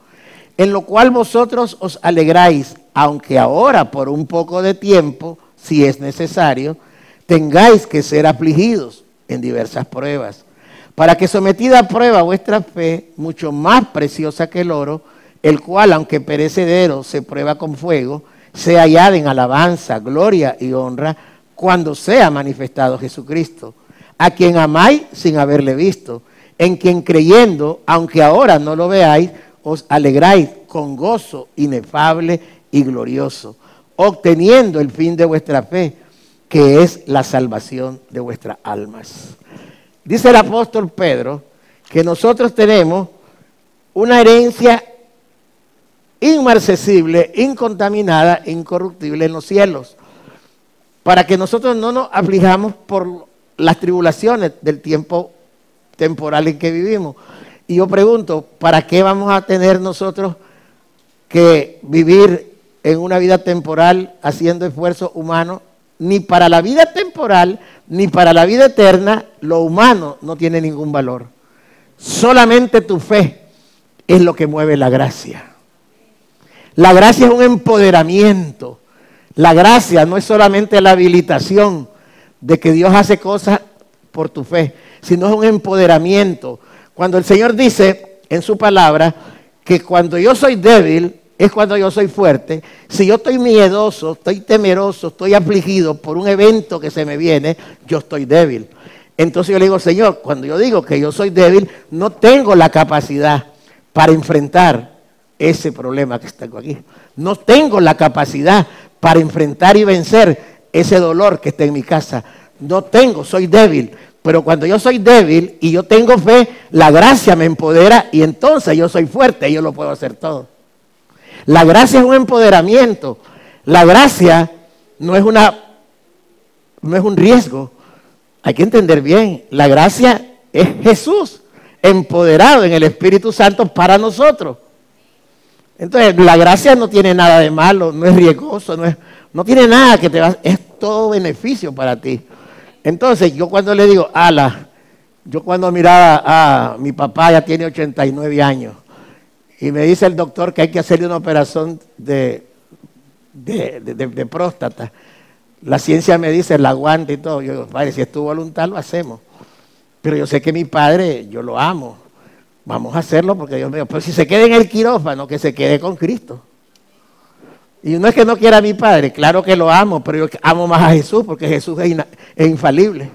en lo cual vosotros os alegráis, aunque ahora por un poco de tiempo, si es necesario, tengáis que ser afligidos en diversas pruebas, para que sometida a prueba vuestra fe, mucho más preciosa que el oro, el cual, aunque perecedero, se prueba con fuego, sea hallada en alabanza, gloria y honra, cuando sea manifestado Jesucristo, a quien amáis sin haberle visto, en quien creyendo, aunque ahora no lo veáis, os alegráis con gozo inefable y glorioso, obteniendo el fin de vuestra fe, que es la salvación de vuestras almas. Dice el apóstol Pedro que nosotros tenemos una herencia inmarcesible, incontaminada, incorruptible en los cielos, para que nosotros no nos aflijamos por las tribulaciones del tiempo temporal en que vivimos. Y yo pregunto, ¿para qué vamos a tener nosotros que vivir en una vida temporal haciendo esfuerzo humano? Ni para la vida temporal, ni para la vida eterna, lo humano no tiene ningún valor. Solamente tu fe es lo que mueve la gracia. La gracia es un empoderamiento. La gracia no es solamente la habilitación de que Dios hace cosas por tu fe, sino es un empoderamiento. Cuando el Señor dice en su palabra que cuando yo soy débil es cuando yo soy fuerte. Si yo estoy miedoso, estoy temeroso, estoy afligido por un evento que se me viene, yo estoy débil. Entonces yo le digo, Señor, cuando yo digo que yo soy débil, no tengo la capacidad para enfrentar ese problema que tengo aquí. No tengo la capacidad para enfrentar y vencer ese dolor que está en mi casa. No tengo, soy débil. Pero cuando yo soy débil y yo tengo fe, la gracia me empodera y entonces yo soy fuerte y yo lo puedo hacer todo. La gracia es un empoderamiento. La gracia no es un riesgo. Hay que entender bien. La gracia es Jesús empoderado en el Espíritu Santo para nosotros. Entonces, la gracia no tiene nada de malo, no es riesgoso, no tiene nada que es todo beneficio para ti. Entonces, yo cuando le digo, yo cuando miraba a mi papá, ya tiene 89 años, y me dice el doctor que hay que hacerle una operación de próstata. La ciencia me dice, la aguanta y todo. Yo digo, padre, si es tu voluntad, lo hacemos. Pero yo sé que mi padre, yo lo amo. Vamos a hacerlo porque Dios me dijo, pero si se queda en el quirófano, que se quede con Cristo. Y no es que no quiera a mi padre, claro que lo amo, pero yo amo más a Jesús porque Jesús es infalible.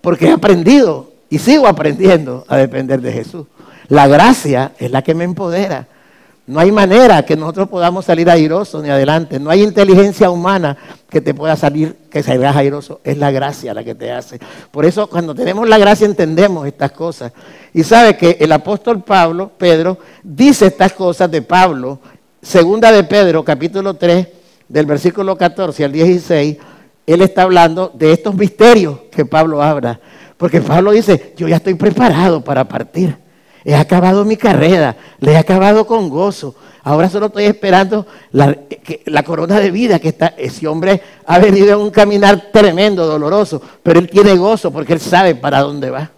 Porque he aprendido y sigo aprendiendo a depender de Jesús. La gracia es la que me empodera. No hay manera que nosotros podamos salir airosos ni adelante. No hay inteligencia humana que te pueda salir, que salgas airoso. Es la gracia la que te hace. Por eso cuando tenemos la gracia entendemos estas cosas. Y sabe que el apóstol Pedro, dice estas cosas de Pablo. Segunda de Pedro, capítulo 3, del versículo 14 al 16. Él está hablando de estos misterios que Pablo habla. Porque Pablo dice, yo ya estoy preparado para partir. He acabado mi carrera, la he acabado con gozo. Ahora solo estoy esperando la corona de vida que está. Ese hombre ha venido en un caminar tremendo, doloroso, pero él tiene gozo porque él sabe para dónde va.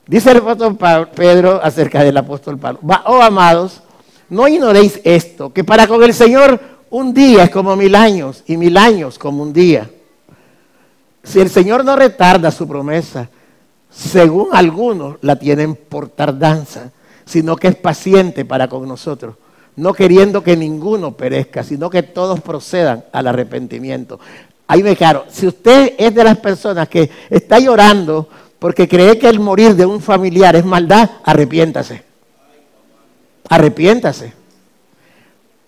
Dice el apóstol Pedro acerca del apóstol Pablo: oh amados, no ignoréis esto, que para con el Señor un día es como 1000 años y 1000 años como un día. Si el Señor no retarda su promesa, según algunos la tienen por tardanza, sino que es paciente para con nosotros, no queriendo que ninguno perezca, sino que todos procedan al arrepentimiento. Ahí me claro, si usted es de las personas que está llorando porque cree que el morir de un familiar es maldad, arrepiéntase. Arrepiéntase.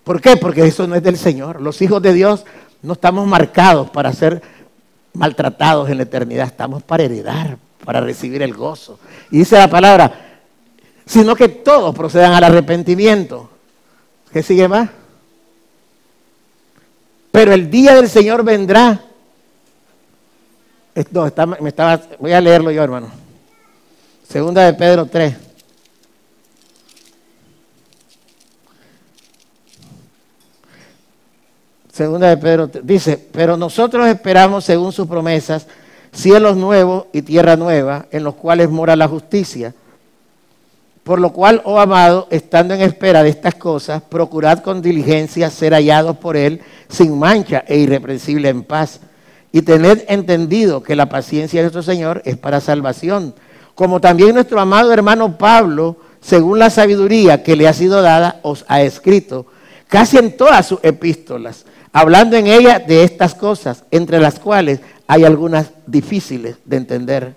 ¿Por qué? Porque eso no es del Señor. Los hijos de Dios no estamos marcados para ser maltratados en la eternidad, estamos para heredar, para recibir el gozo. Y dice la palabra, sino que todos procedan al arrepentimiento. ¿Qué sigue más? Pero el día del Señor vendrá. No, voy a leerlo yo, hermano. Segunda de Pedro 3. Segunda de Pedro 3. Dice, pero nosotros esperamos según sus promesas cielos nuevos y tierra nueva, en los cuales mora la justicia. Por lo cual, oh amado, estando en espera de estas cosas, procurad con diligencia ser hallados por Él sin mancha e irreprensible en paz. Y tened entendido que la paciencia de nuestro Señor es para salvación. Como también nuestro amado hermano Pablo, según la sabiduría que le ha sido dada, os ha escrito, casi en todas sus epístolas, hablando en ellas de estas cosas, entre las cuales hay algunas difíciles de entender,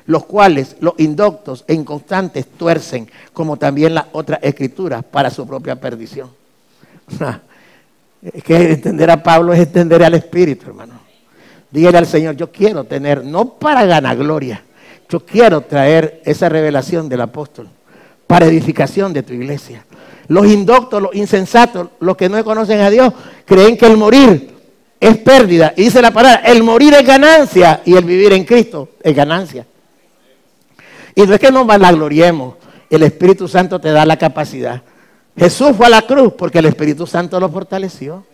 los cuales los indoctos e inconstantes tuercen, como también las otras escrituras, para su propia perdición. Es que entender a Pablo es entender al Espíritu, hermano. Dígale al Señor, yo quiero tener, no para ganagloria, yo quiero traer esa revelación del apóstol para edificación de tu iglesia. Los indoctos, los insensatos, los que no conocen a Dios, creen que el morir es pérdida. Y dice la palabra, el morir es ganancia y el vivir en Cristo es ganancia. Y no es que nos vanagloriemos, el Espíritu Santo te da la capacidad. Jesús fue a la cruz porque el Espíritu Santo lo fortaleció.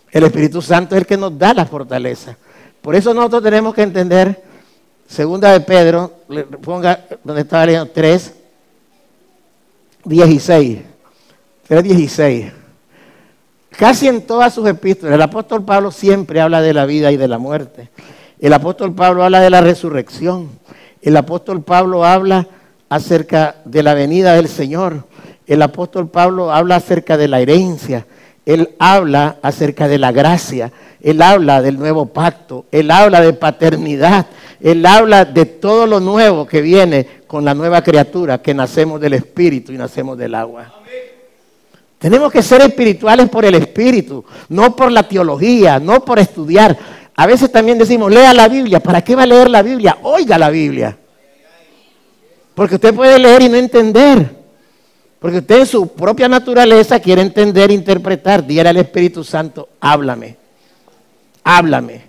El Espíritu Santo es el que nos da la fortaleza. Por eso nosotros tenemos que entender, segunda de Pedro, ponga donde estaba leyendo 3:16. 3:16. Casi en todas sus epístolas, el apóstol Pablo siempre habla de la vida y de la muerte. El apóstol Pablo habla de la resurrección. El apóstol Pablo habla acerca de la venida del Señor. El apóstol Pablo habla acerca de la herencia. Él habla acerca de la gracia. Él habla del nuevo pacto. Él habla de paternidad. Él habla de todo lo nuevo que viene con la nueva criatura, que nacemos del Espíritu y nacemos del agua. Tenemos que ser espirituales por el Espíritu, no por la teología, no por estudiar. A veces también decimos, lea la Biblia. ¿Para qué va a leer la Biblia? Oiga la Biblia. Porque usted puede leer y no entender. Porque usted en su propia naturaleza quiere entender e interpretar. Dígale al Espíritu Santo, háblame. Háblame.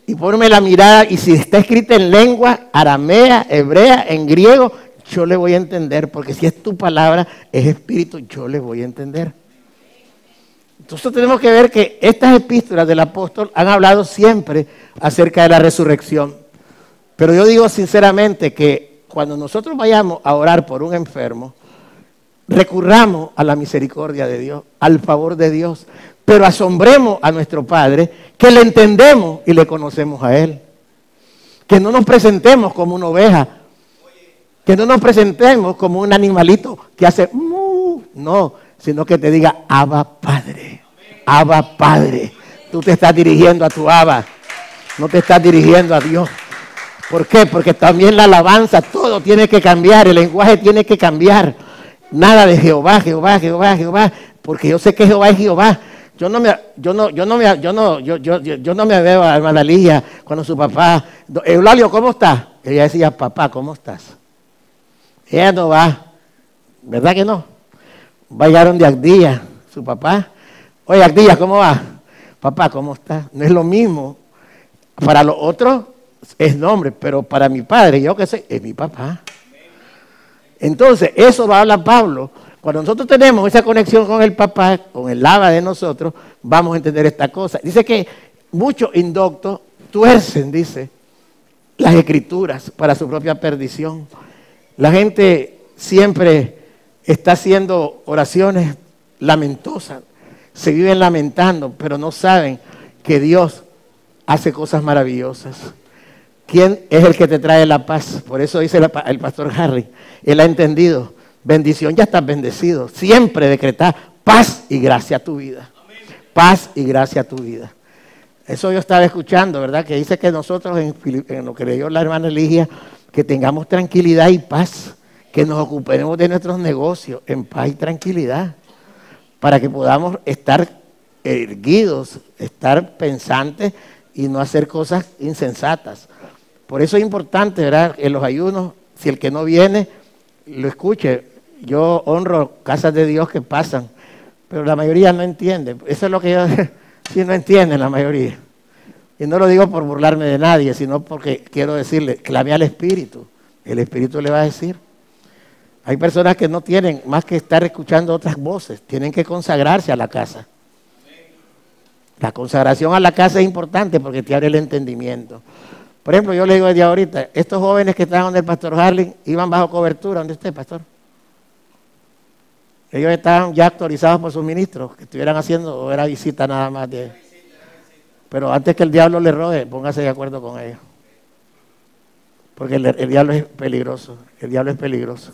Y ponme la mirada, y si está escrita en lengua aramea, hebrea, en griego, yo le voy a entender, porque si es tu palabra, es espíritu, yo le voy a entender. Entonces tenemos que ver que estas epístolas del apóstol han hablado siempre acerca de la resurrección. Pero yo digo sinceramente que cuando nosotros vayamos a orar por un enfermo, recurramos a la misericordia de Dios, al favor de Dios, pero asombremos a nuestro Padre, que le entendemos y le conocemos a Él. Que no nos presentemos como una oveja, que no nos presentemos como un animalito que hace no, sino que te diga Abba Padre, Abba Padre. Tú te estás dirigiendo a tu Abba, no te estás dirigiendo a Dios. ¿Por qué? Porque también la alabanza, todo tiene que cambiar, el lenguaje tiene que cambiar. Nada de Jehová, Jehová, Jehová, Jehová, porque yo sé que Jehová es Jehová. Yo no me veo a hermana Ligia cuando su papá, Eulalio, ¿cómo estás? Ella decía, papá, ¿cómo estás? Ella no va, ¿verdad que no? Va a llegar donde Agdía, su papá. Oye, Agdía, ¿cómo va? Papá, ¿cómo estás? No es lo mismo. Para los otros es nombre, pero para mi padre, yo que sé, es mi papá. Entonces, eso lo habla Pablo. Cuando nosotros tenemos esa conexión con el papá, con el Abba de nosotros, vamos a entender esta cosa. Dice que muchos indoctos tuercen, dice, las escrituras para su propia perdición. La gente siempre está haciendo oraciones lamentosas, se viven lamentando, pero no saben que Dios hace cosas maravillosas. ¿Quién es el que te trae la paz? Por eso dice el pastor Harry, él ha entendido, bendición, ya estás bendecido. Siempre decretar paz y gracia a tu vida. Paz y gracia a tu vida. Eso yo estaba escuchando, ¿verdad? Que dice que nosotros, en lo que leyó la hermana Eligia, que tengamos tranquilidad y paz, que nos ocupemos de nuestros negocios en paz y tranquilidad, para que podamos estar erguidos, estar pensantes y no hacer cosas insensatas. Por eso es importante, ¿verdad? En los ayunos, si el que no viene, lo escuche. Yo honro casas de Dios que pasan, pero la mayoría no entiende. Eso es lo que yo sí no entienden la mayoría. Y no lo digo por burlarme de nadie, sino porque quiero decirle, clame al Espíritu. El Espíritu le va a decir. Hay personas que no tienen más que estar escuchando otras voces, tienen que consagrarse a la casa. La consagración a la casa es importante porque te abre el entendimiento. Por ejemplo, yo le digo desde ahorita, estos jóvenes que estaban del pastor Harling iban bajo cobertura. ¿Dónde está el pastor? Ellos estaban ya autorizados por sus ministros, que estuvieran haciendo, o era visita nada más de... Pero antes que el diablo le robe, póngase de acuerdo con ellos. Porque el diablo es peligroso, el diablo es peligroso.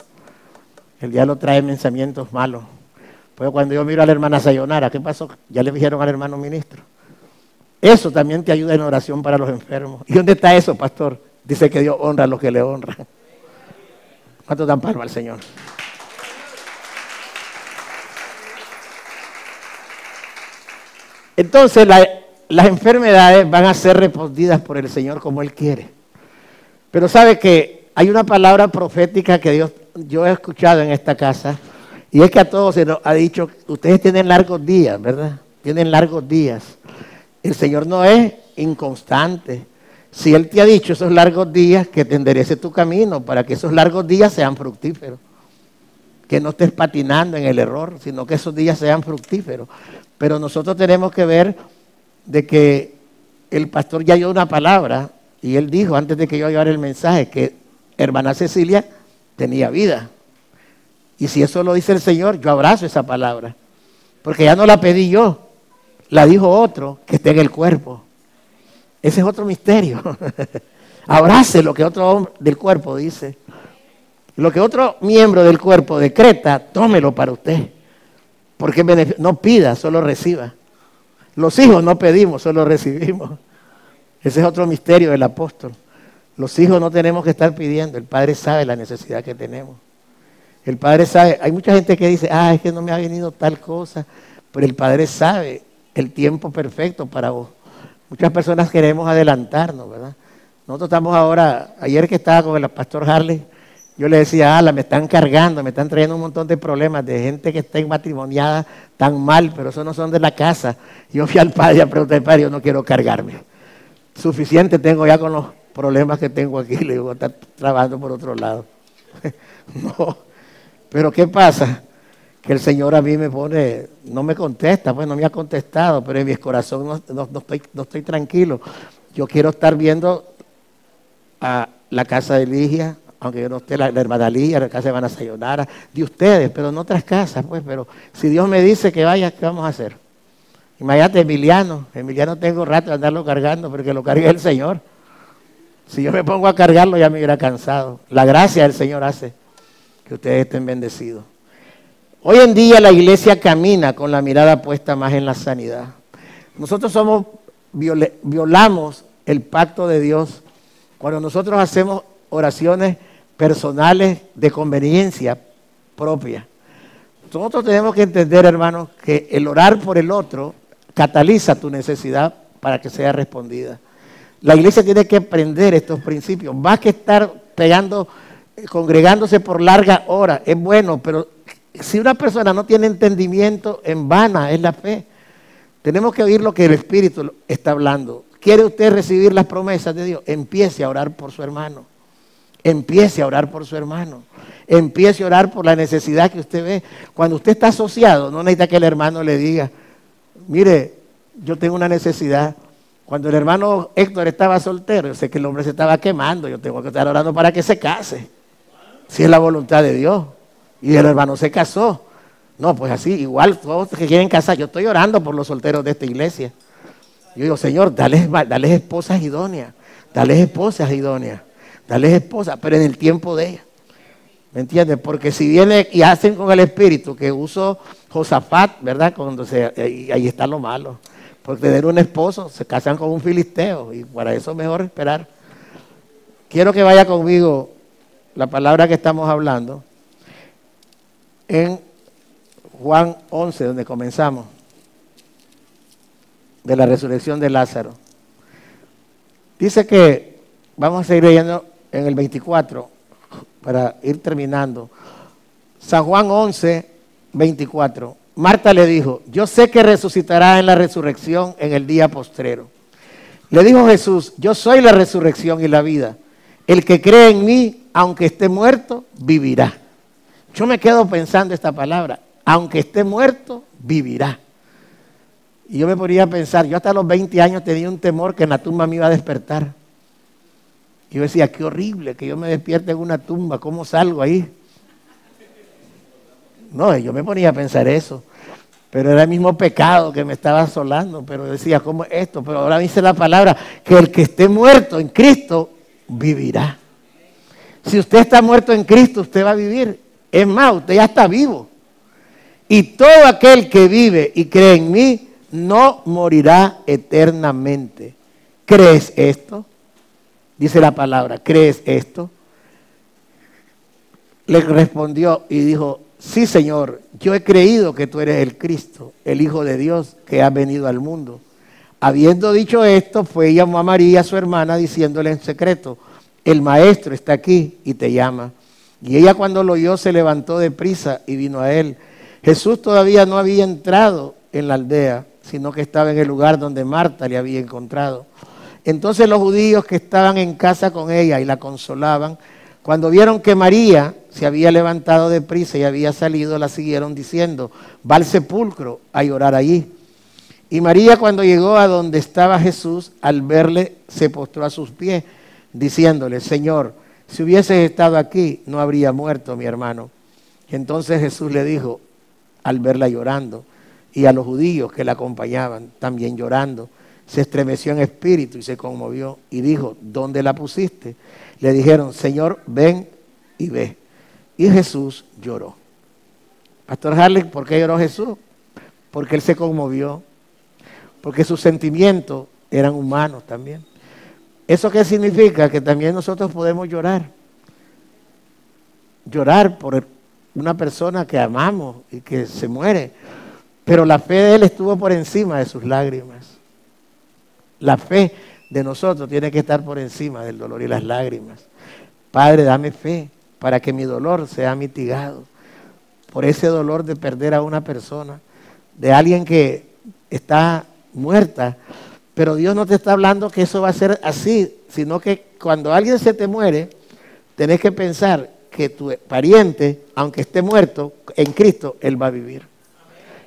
El diablo trae pensamientos malos. Pues cuando yo miro a la hermana Sayonara, ¿qué pasó? Ya le dijeron al hermano ministro. Eso también te ayuda en oración para los enfermos. ¿Y dónde está eso, pastor? Dice que Dios honra a los que le honran. ¿Cuánto dan palma al Señor? Entonces las enfermedades van a ser respondidas por el Señor como Él quiere. Pero sabe que hay una palabra profética que yo he escuchado en esta casa, y es que a todos se nos ha dicho, ustedes tienen largos días, ¿verdad? Tienen largos días. El Señor no es inconstante. Si Él te ha dicho esos largos días, que te enderece tu camino para que esos largos días sean fructíferos. Que no estés patinando en el error, sino que esos días sean fructíferos. Pero nosotros tenemos que ver de que el pastor ya dio una palabra, y él dijo antes de que yo llevara el mensaje que hermana Cecilia tenía vida. Y si eso lo dice el Señor, yo abrazo esa palabra. Porque ya no la pedí yo, la dijo otro que está en el cuerpo. Ese es otro misterio. Abrace lo que otro hombre del cuerpo dice. Lo que otro miembro del cuerpo decreta, tómelo para usted. Porque no pida, solo reciba. Los hijos no pedimos, solo recibimos. Ese es otro misterio del apóstol. Los hijos no tenemos que estar pidiendo. El Padre sabe la necesidad que tenemos. El Padre sabe. Hay mucha gente que dice, es que no me ha venido tal cosa. Pero el Padre sabe el tiempo perfecto para vos. Muchas personas queremos adelantarnos, ¿verdad? Nosotros estamos ahora, ayer que estaba con el pastor Harley, yo le decía, me están cargando, me están trayendo un montón de problemas de gente que está matrimoniada tan mal, pero esos no son de la casa. Yo fui al Padre a preguntar, Padre, yo no quiero cargarme. Suficiente tengo ya con los problemas que tengo aquí, le digo, estar trabajando por otro lado. No, pero ¿qué pasa? Que el Señor a mí me pone, no me contesta, pues no me ha contestado, pero en mi corazón no estoy tranquilo. Yo quiero estar viendo a la casa de Ligia, aunque yo no esté, la hermana Ligia, la casa de hermana Sayonara, de ustedes, pero en otras casas, pues, pero si Dios me dice que vaya, ¿qué vamos a hacer? Imagínate, Emiliano tengo rato de andarlo cargando, pero que lo cargue el Señor. Si yo me pongo a cargarlo ya me hubiera cansado. La gracia del Señor hace que ustedes estén bendecidos. Hoy en día la iglesia camina con la mirada puesta más en la sanidad. Nosotros violamos el pacto de Dios cuando nosotros hacemos oraciones personales de conveniencia propia. Nosotros tenemos que entender, hermanos, que el orar por el otro cataliza tu necesidad para que sea respondida. La iglesia tiene que aprender estos principios. Más que estar congregándose por largas horas, es bueno, pero si una persona no tiene entendimiento, en vana es la fe. Tenemos que oír lo que el Espíritu está hablando. ¿Quiere usted recibir las promesas de Dios? Empiece a orar por su hermano. Empiece a orar por su hermano. Empiece a orar por la necesidad que usted ve. Cuando usted está asociado, no necesita que el hermano le diga, mire, yo tengo una necesidad. Cuando el hermano Héctor estaba soltero, yo sé que el hombre se estaba quemando, yo tengo que estar orando para que se case. Si es la voluntad de Dios. Y el hermano se casó. No, pues así, igual todos que quieren casar, yo estoy orando por los solteros de esta iglesia. Yo digo, Señor, dales esposas idóneas, dales esposas, pero en el tiempo de ellas. ¿Me entiendes? Porque si viene y hacen con el espíritu que usó Josafat, ¿verdad? Ahí está lo malo. Por tener un esposo, se casan con un filisteo y para eso es mejor esperar. Quiero que vaya conmigo la palabra que estamos hablando en Juan 11, donde comenzamos, de la resurrección de Lázaro. Dice que, vamos a seguir leyendo en el 24, para ir terminando. San Juan 11, 24. Marta le dijo, yo sé que resucitará en la resurrección en el día postrero. Le dijo Jesús, yo soy la resurrección y la vida. El que cree en mí, aunque esté muerto, vivirá. Yo me quedo pensando esta palabra, aunque esté muerto, vivirá. Y yo me ponía a pensar, yo hasta los 20 años tenía un temor que en la tumba me iba a despertar. Y yo decía, qué horrible que yo me despierte en una tumba, ¿cómo salgo ahí? No, yo me ponía a pensar eso. Pero era el mismo pecado que me estaba asolando. Pero decía, ¿cómo es esto? Pero ahora dice la palabra, que el que esté muerto en Cristo, vivirá. Si usted está muerto en Cristo, usted va a vivir. Es más, usted ya está vivo. Y todo aquel que vive y cree en mí, no morirá eternamente. ¿Crees esto? Dice la palabra, ¿crees esto? Le respondió y dijo, sí, Señor, yo he creído que tú eres el Cristo, el Hijo de Dios, que has venido al mundo. Habiendo dicho esto, fue y llamó a María, su hermana, diciéndole en secreto, el Maestro está aquí y te llama. Y ella cuando lo oyó se levantó deprisa y vino a él. Jesús todavía no había entrado en la aldea, sino que estaba en el lugar donde Marta le había encontrado. Entonces los judíos que estaban en casa con ella y la consolaban, cuando vieron que María se había levantado deprisa y había salido, la siguieron diciendo, va al sepulcro a llorar allí. Y María cuando llegó a donde estaba Jesús, al verle, se postró a sus pies, diciéndole, Señor, si hubieses estado aquí, no habría muerto mi hermano. Y entonces Jesús le dijo, al verla llorando, y a los judíos que la acompañaban, también llorando, se estremeció en espíritu y se conmovió y dijo, ¿dónde la pusiste? Le dijeron, Señor, ven y ve. Y Jesús lloró. Pastor Harley, ¿por qué lloró Jesús? Porque él se conmovió, porque sus sentimientos eran humanos también. ¿Eso qué significa? Que también nosotros podemos llorar. Llorar por una persona que amamos y que se muere. Pero la fe de él estuvo por encima de sus lágrimas. La fe de nosotros tiene que estar por encima del dolor y las lágrimas. Padre, dame fe para que mi dolor sea mitigado. Por ese dolor de perder a una persona, de alguien que está muerta. Pero Dios no te está hablando que eso va a ser así, sino que cuando alguien se te muere, tenés que pensar que tu pariente, aunque esté muerto, en Cristo, él va a vivir.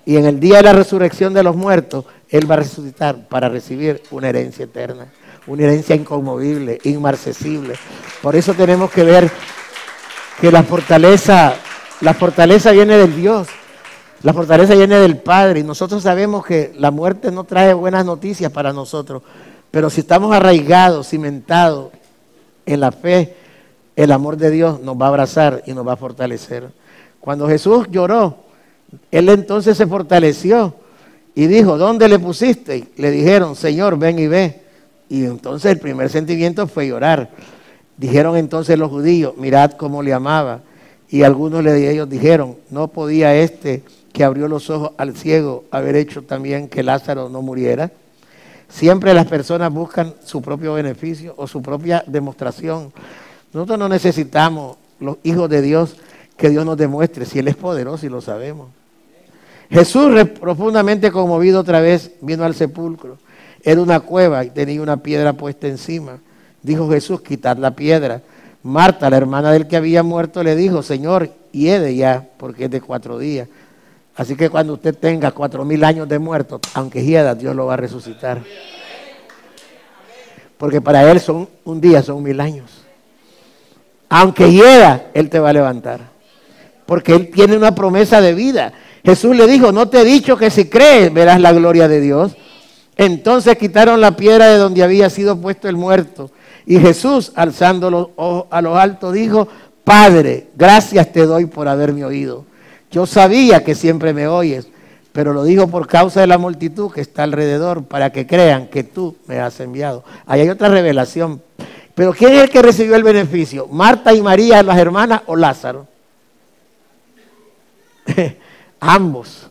Y en el día de la resurrección de los muertos, él va a resucitar para recibir una herencia eterna, una herencia inconmovible, inmarcesible. Por eso tenemos que ver que la fortaleza viene del Dios, la fortaleza viene del Padre. Y nosotros sabemos que la muerte no trae buenas noticias para nosotros, pero si estamos arraigados, cimentados en la fe, el amor de Dios nos va a abrazar y nos va a fortalecer. Cuando Jesús lloró, él entonces se fortaleció y dijo, ¿dónde le pusiste? Y le dijeron, Señor, ven y ve. Y entonces el primer sentimiento fue llorar. Dijeron entonces los judíos, mirad cómo le amaba. Y algunos de ellos dijeron, ¿no podía este que abrió los ojos al ciego haber hecho también que Lázaro no muriera? Siempre las personas buscan su propio beneficio o su propia demostración. Nosotros no necesitamos, los hijos de Dios, que Dios nos demuestre si Él es poderoso y lo sabemos. Jesús, profundamente conmovido otra vez, vino al sepulcro. Era una cueva y tenía una piedra puesta encima. Dijo Jesús, quitad la piedra. Marta, la hermana del que había muerto, le dijo, Señor, hiede ya, porque es de 4 días. Así que cuando usted tenga 4000 años de muerto, aunque hieda, Dios lo va a resucitar. Porque para Él un día son 1000 años. Aunque hieda, Él te va a levantar. Porque Él tiene una promesa de vida. Jesús le dijo, no te he dicho que si crees verás la gloria de Dios. Entonces quitaron la piedra de donde había sido puesto el muerto. Y Jesús, alzando los ojos a lo alto, dijo, Padre, gracias te doy por haberme oído. Yo sabía que siempre me oyes, pero lo digo por causa de la multitud que está alrededor, para que crean que tú me has enviado. Ahí hay otra revelación. Pero ¿quién es el que recibió el beneficio? ¿Marta y María, las hermanas, o Lázaro? Ambos.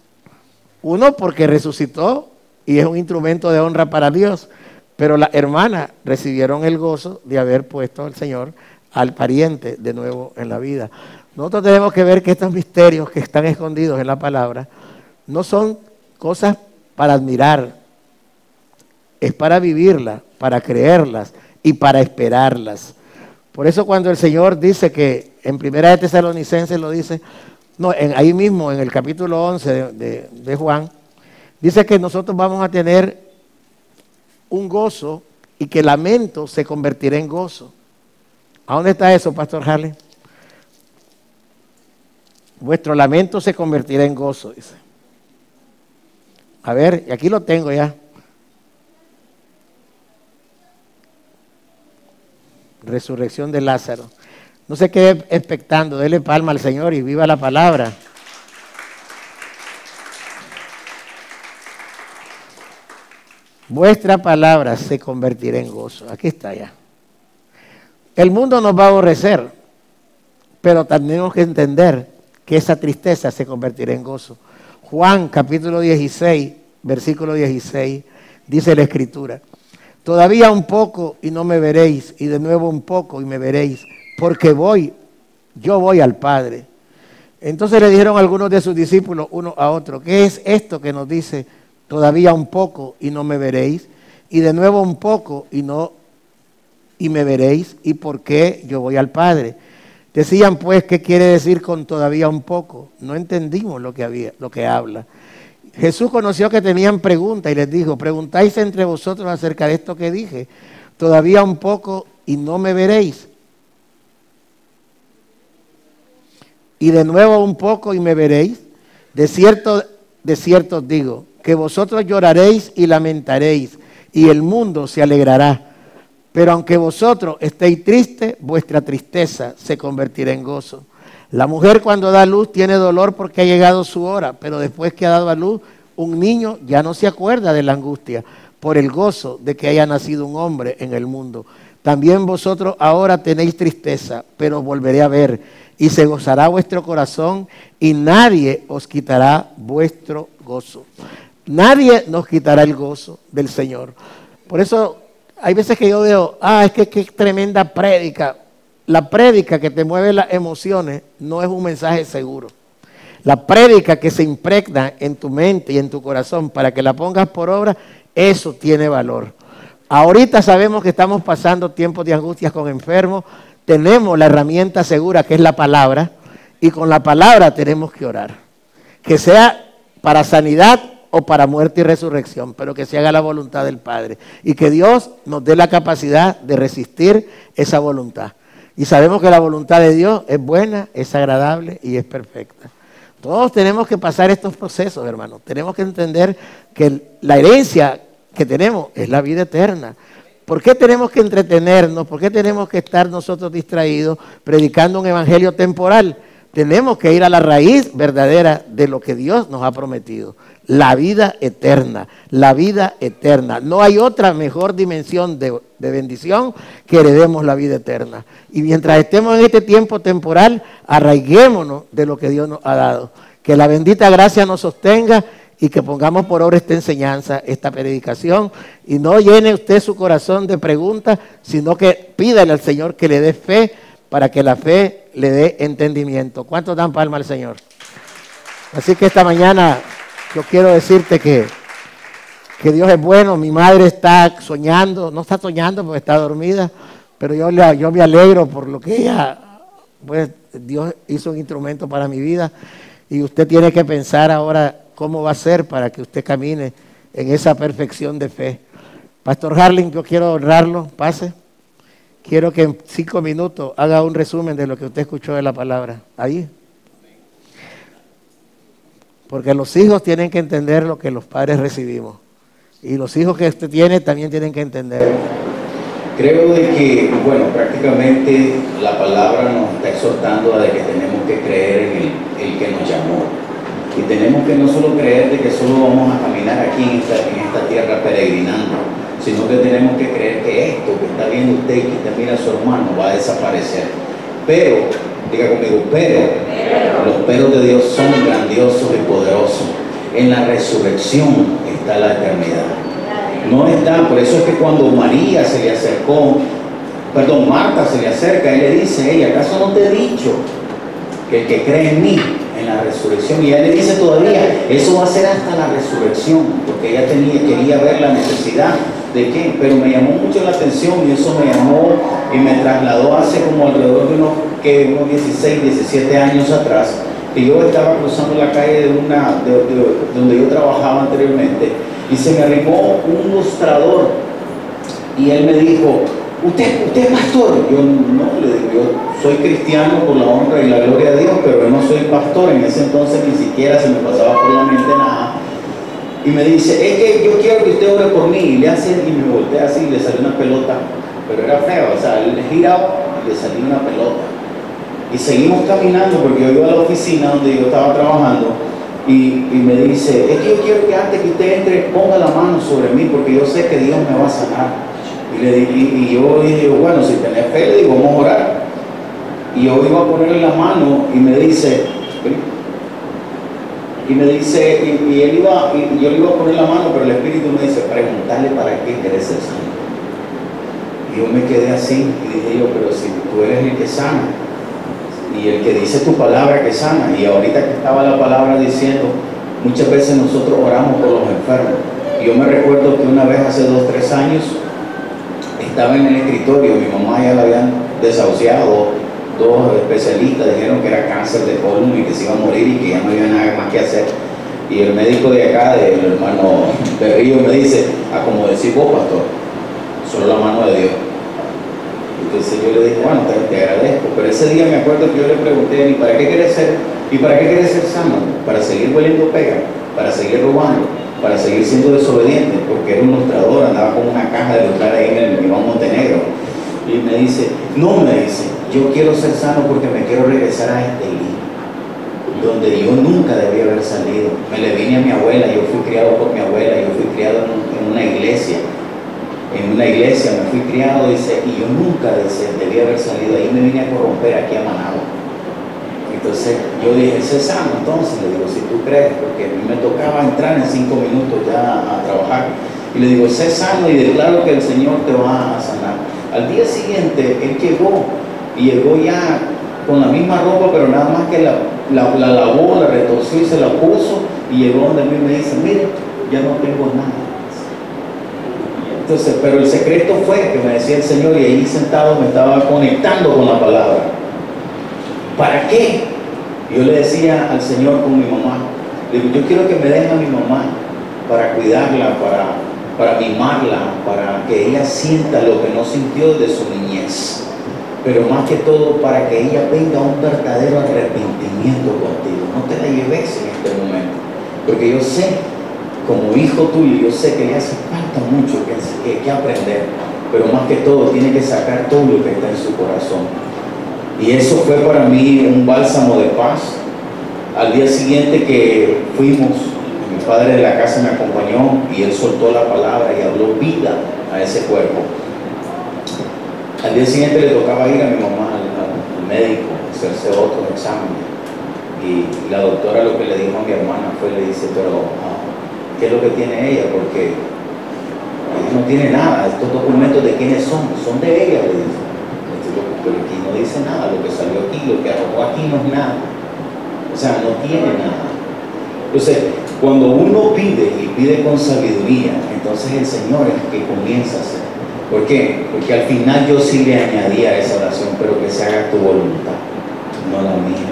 Uno porque resucitó y es un instrumento de honra para Dios, pero las hermanas recibieron el gozo de haber puesto al Señor, al pariente, de nuevo en la vida. Nosotros tenemos que ver que estos misterios que están escondidos en la palabra no son cosas para admirar, es para vivirlas, para creerlas y para esperarlas. Por eso cuando el Señor dice que en Primera de Tesalonicenses lo dice, ahí mismo en el capítulo 11 de Juan, dice que nosotros vamos a tener un gozo y que el lamento se convertirá en gozo. ¿A dónde está eso, Pastor Harley? Vuestro lamento se convertirá en gozo, dice. A ver, y aquí lo tengo ya. Resurrección de Lázaro. No se quede expectando, dele palma al Señor y viva la palabra. Vuestra palabra se convertirá en gozo. Aquí está ya. El mundo nos va a aborrecer, pero tenemos que entender que esa tristeza se convertirá en gozo. Juan capítulo 16, versículo 16, dice la Escritura, todavía un poco y no me veréis, y de nuevo un poco y me veréis, porque yo voy al Padre. Entonces le dijeron algunos de sus discípulos uno a otro, ¿qué es esto que nos dice, todavía un poco y no me veréis, y de nuevo un poco y me veréis, y por qué yo voy al Padre? Decían pues, ¿qué quiere decir con todavía un poco? No entendimos lo que habla. Jesús conoció que tenían preguntas y les dijo, preguntáis entre vosotros acerca de esto que dije, todavía un poco y no me veréis. Y de nuevo un poco y me veréis. De cierto os digo, que vosotros lloraréis y lamentaréis, y el mundo se alegrará. Pero aunque vosotros estéis tristes, vuestra tristeza se convertirá en gozo. La mujer cuando da luz tiene dolor porque ha llegado su hora, pero después que ha dado a luz un niño ya no se acuerda de la angustia por el gozo de que haya nacido un hombre en el mundo. También vosotros ahora tenéis tristeza, pero os volveré a ver y se gozará vuestro corazón y nadie os quitará vuestro gozo. Nadie nos quitará el gozo del Señor. Por eso hay veces que yo veo, es que qué tremenda prédica. La prédica que te mueve las emociones no es un mensaje seguro. La prédica que se impregna en tu mente y en tu corazón para que la pongas por obra, eso tiene valor. Ahorita sabemos que estamos pasando tiempos de angustias con enfermos, tenemos la herramienta segura que es la palabra y con la palabra tenemos que orar. Que sea para sanidad o para muerte y resurrección, pero que se haga la voluntad del Padre y que Dios nos dé la capacidad de resistir esa voluntad. Y sabemos que la voluntad de Dios es buena, es agradable y es perfecta. Todos tenemos que pasar estos procesos, hermanos. Tenemos que entender que la herencia que tenemos es la vida eterna. ¿Por qué tenemos que entretenernos? ¿Por qué tenemos que estar nosotros distraídos predicando un evangelio temporal? Tenemos que ir a la raíz verdadera de lo que Dios nos ha prometido. La vida eterna, la vida eterna. No hay otra mejor dimensión de bendición que heredemos la vida eterna. Y mientras estemos en este tiempo temporal, arraiguémonos de lo que Dios nos ha dado. Que la bendita gracia nos sostenga y que pongamos por obra esta enseñanza, esta predicación. Y no llene usted su corazón de preguntas, sino que pídale al Señor que le dé fe para que la fe le dé entendimiento. ¿Cuántos dan palma al Señor? Así que esta mañana yo quiero decirte que Dios es bueno. Mi madre está soñando, no está soñando porque está dormida, Pero yo me alegro por lo que ella, pues Dios hizo un instrumento para mi vida, y usted tiene que pensar ahora cómo va a ser para que usted camine en esa perfección de fe. Pastor Harling, yo quiero honrarlo, pase. Quiero que en 5 minutos haga un resumen de lo que usted escuchó de la palabra. Ahí. Porque los hijos tienen que entender lo que los padres recibimos. Y los hijos que usted tiene también tienen que entender. Creo de que, bueno, prácticamente la palabra nos está exhortando a de que tenemos que creer en el que nos llamó. Y tenemos que no solo creer de que solo vamos a caminar aquí en esta tierra peregrinando, sino que tenemos que creer que esto que está viendo usted y que usted mira a su hermano va a desaparecer. Pero, diga conmigo, los peros de Dios son grandiosos y poderosos. En la resurrección está la eternidad. No está, por eso es que cuando Marta se le acerca y le dice, hey, ¿acaso no te he dicho que el que cree en mí, en la resurrección? Y ella le dice todavía, eso va a ser hasta la resurrección, porque ella quería ver la necesidad de qué, pero me llamó mucho la atención y eso me llamó y me trasladó hace como alrededor de unos 16, 17 años atrás, que yo estaba cruzando la calle donde yo trabajaba anteriormente, y se me arrimó un ilustrador y él me dijo, ¿Usted es pastor? Yo no, le digo, yo soy cristiano por la honra y la gloria de Dios, pero yo no soy pastor. En ese entonces ni siquiera se me pasaba por la mente nada. Y me dice, es que yo quiero que usted ore por mí. Y le hace, y me voltea así, y le salió una pelota, pero era feo, o sea, él giraba y le salió una pelota. Y seguimos caminando porque yo iba a la oficina donde yo estaba trabajando y me dice, es que yo quiero que antes que usted entre ponga la mano sobre mí porque yo sé que Dios me va a sanar. Y yo dije, bueno, si tenés fe, le digo, vamos a orar. Y yo iba a ponerle la mano y me dice, y yo le iba a poner la mano, pero el Espíritu me dice, preguntarle para qué querés ser sano. Y yo me quedé así y dije yo, pero si tú eres el que sana y el que dice tu palabra que sana, y ahorita que estaba la palabra diciendo, muchas veces nosotros oramos por los enfermos. Y yo me recuerdo que una vez hace 2 o 3 años estaba en el escritorio, mi mamá ya la habían desahuciado, 2 especialistas dijeron que era cáncer de colon y que se iba a morir y que ya no había nada más que hacer. Y el médico de acá, el hermano de Río, me dice, como decís vos, pastor, solo la mano de Dios. Entonces yo le dije, bueno, te agradezco, pero ese día me acuerdo que yo le pregunté, ¿y para qué querés ser sano? ¿Para seguir hueliendo pega? ¿Para seguir robando? ¿Para seguir siendo desobediente? Porque era un ilustrador, andaba con una caja de ilustrar ahí en el Iván Montenegro. Y me dice, yo quiero ser sano porque me quiero regresar a este lío, donde yo nunca debía haber salido. Me le vine a mi abuela, yo fui criado por mi abuela, yo fui criado en una iglesia. En una iglesia me fui criado, dice, y yo nunca debía haber salido. Ahí me vine a corromper aquí a Managua. Entonces yo dije, sé sano. Entonces le digo, si tú crees, porque a mí me tocaba entrar en 5 minutos ya a trabajar. Y le digo, sé sano y declaro que el Señor te va a sanar. Al día siguiente él llegó ya con la misma ropa, pero nada más que la lavó, la retorció y se la puso. Y llegó donde a mí me dice, mire, ya no tengo nada. Entonces, pero el secreto fue que me decía el Señor, y ahí sentado me estaba conectando con la palabra. ¿Para qué? Yo le decía al Señor con mi mamá, le digo, yo quiero que me den a mi mamá para cuidarla, para mimarla, para que ella sienta lo que no sintió de su niñez, pero más que todo para que ella venga a un verdadero arrepentimiento contigo. No te la lleves en este momento, porque yo sé, como hijo tuyo, yo sé que le hace falta mucho que aprender, pero más que todo tiene que sacar todo lo que está en su corazón. Y eso fue para mí un bálsamo de paz. Al día siguiente que fuimos, mi padre de la casa me acompañó y él soltó la palabra y habló vida a ese cuerpo. Al día siguiente le tocaba ir a mi mamá al médico, hacerse otro examen, y la doctora lo que le dijo a mi hermana fue, le dice, pero ¿qué es lo que tiene ella? Porque ella no tiene nada. Estos documentos de quiénes son de ella, le dice. Pero aquí no dice nada, lo que salió aquí, lo que arrojó aquí no es nada. O sea, no tiene nada. Entonces, cuando uno pide y pide con sabiduría, entonces el Señor es el que comienza a hacer. ¿Por qué? Porque al final yo sí le añadía a esa oración, pero que se haga tu voluntad, no la mía.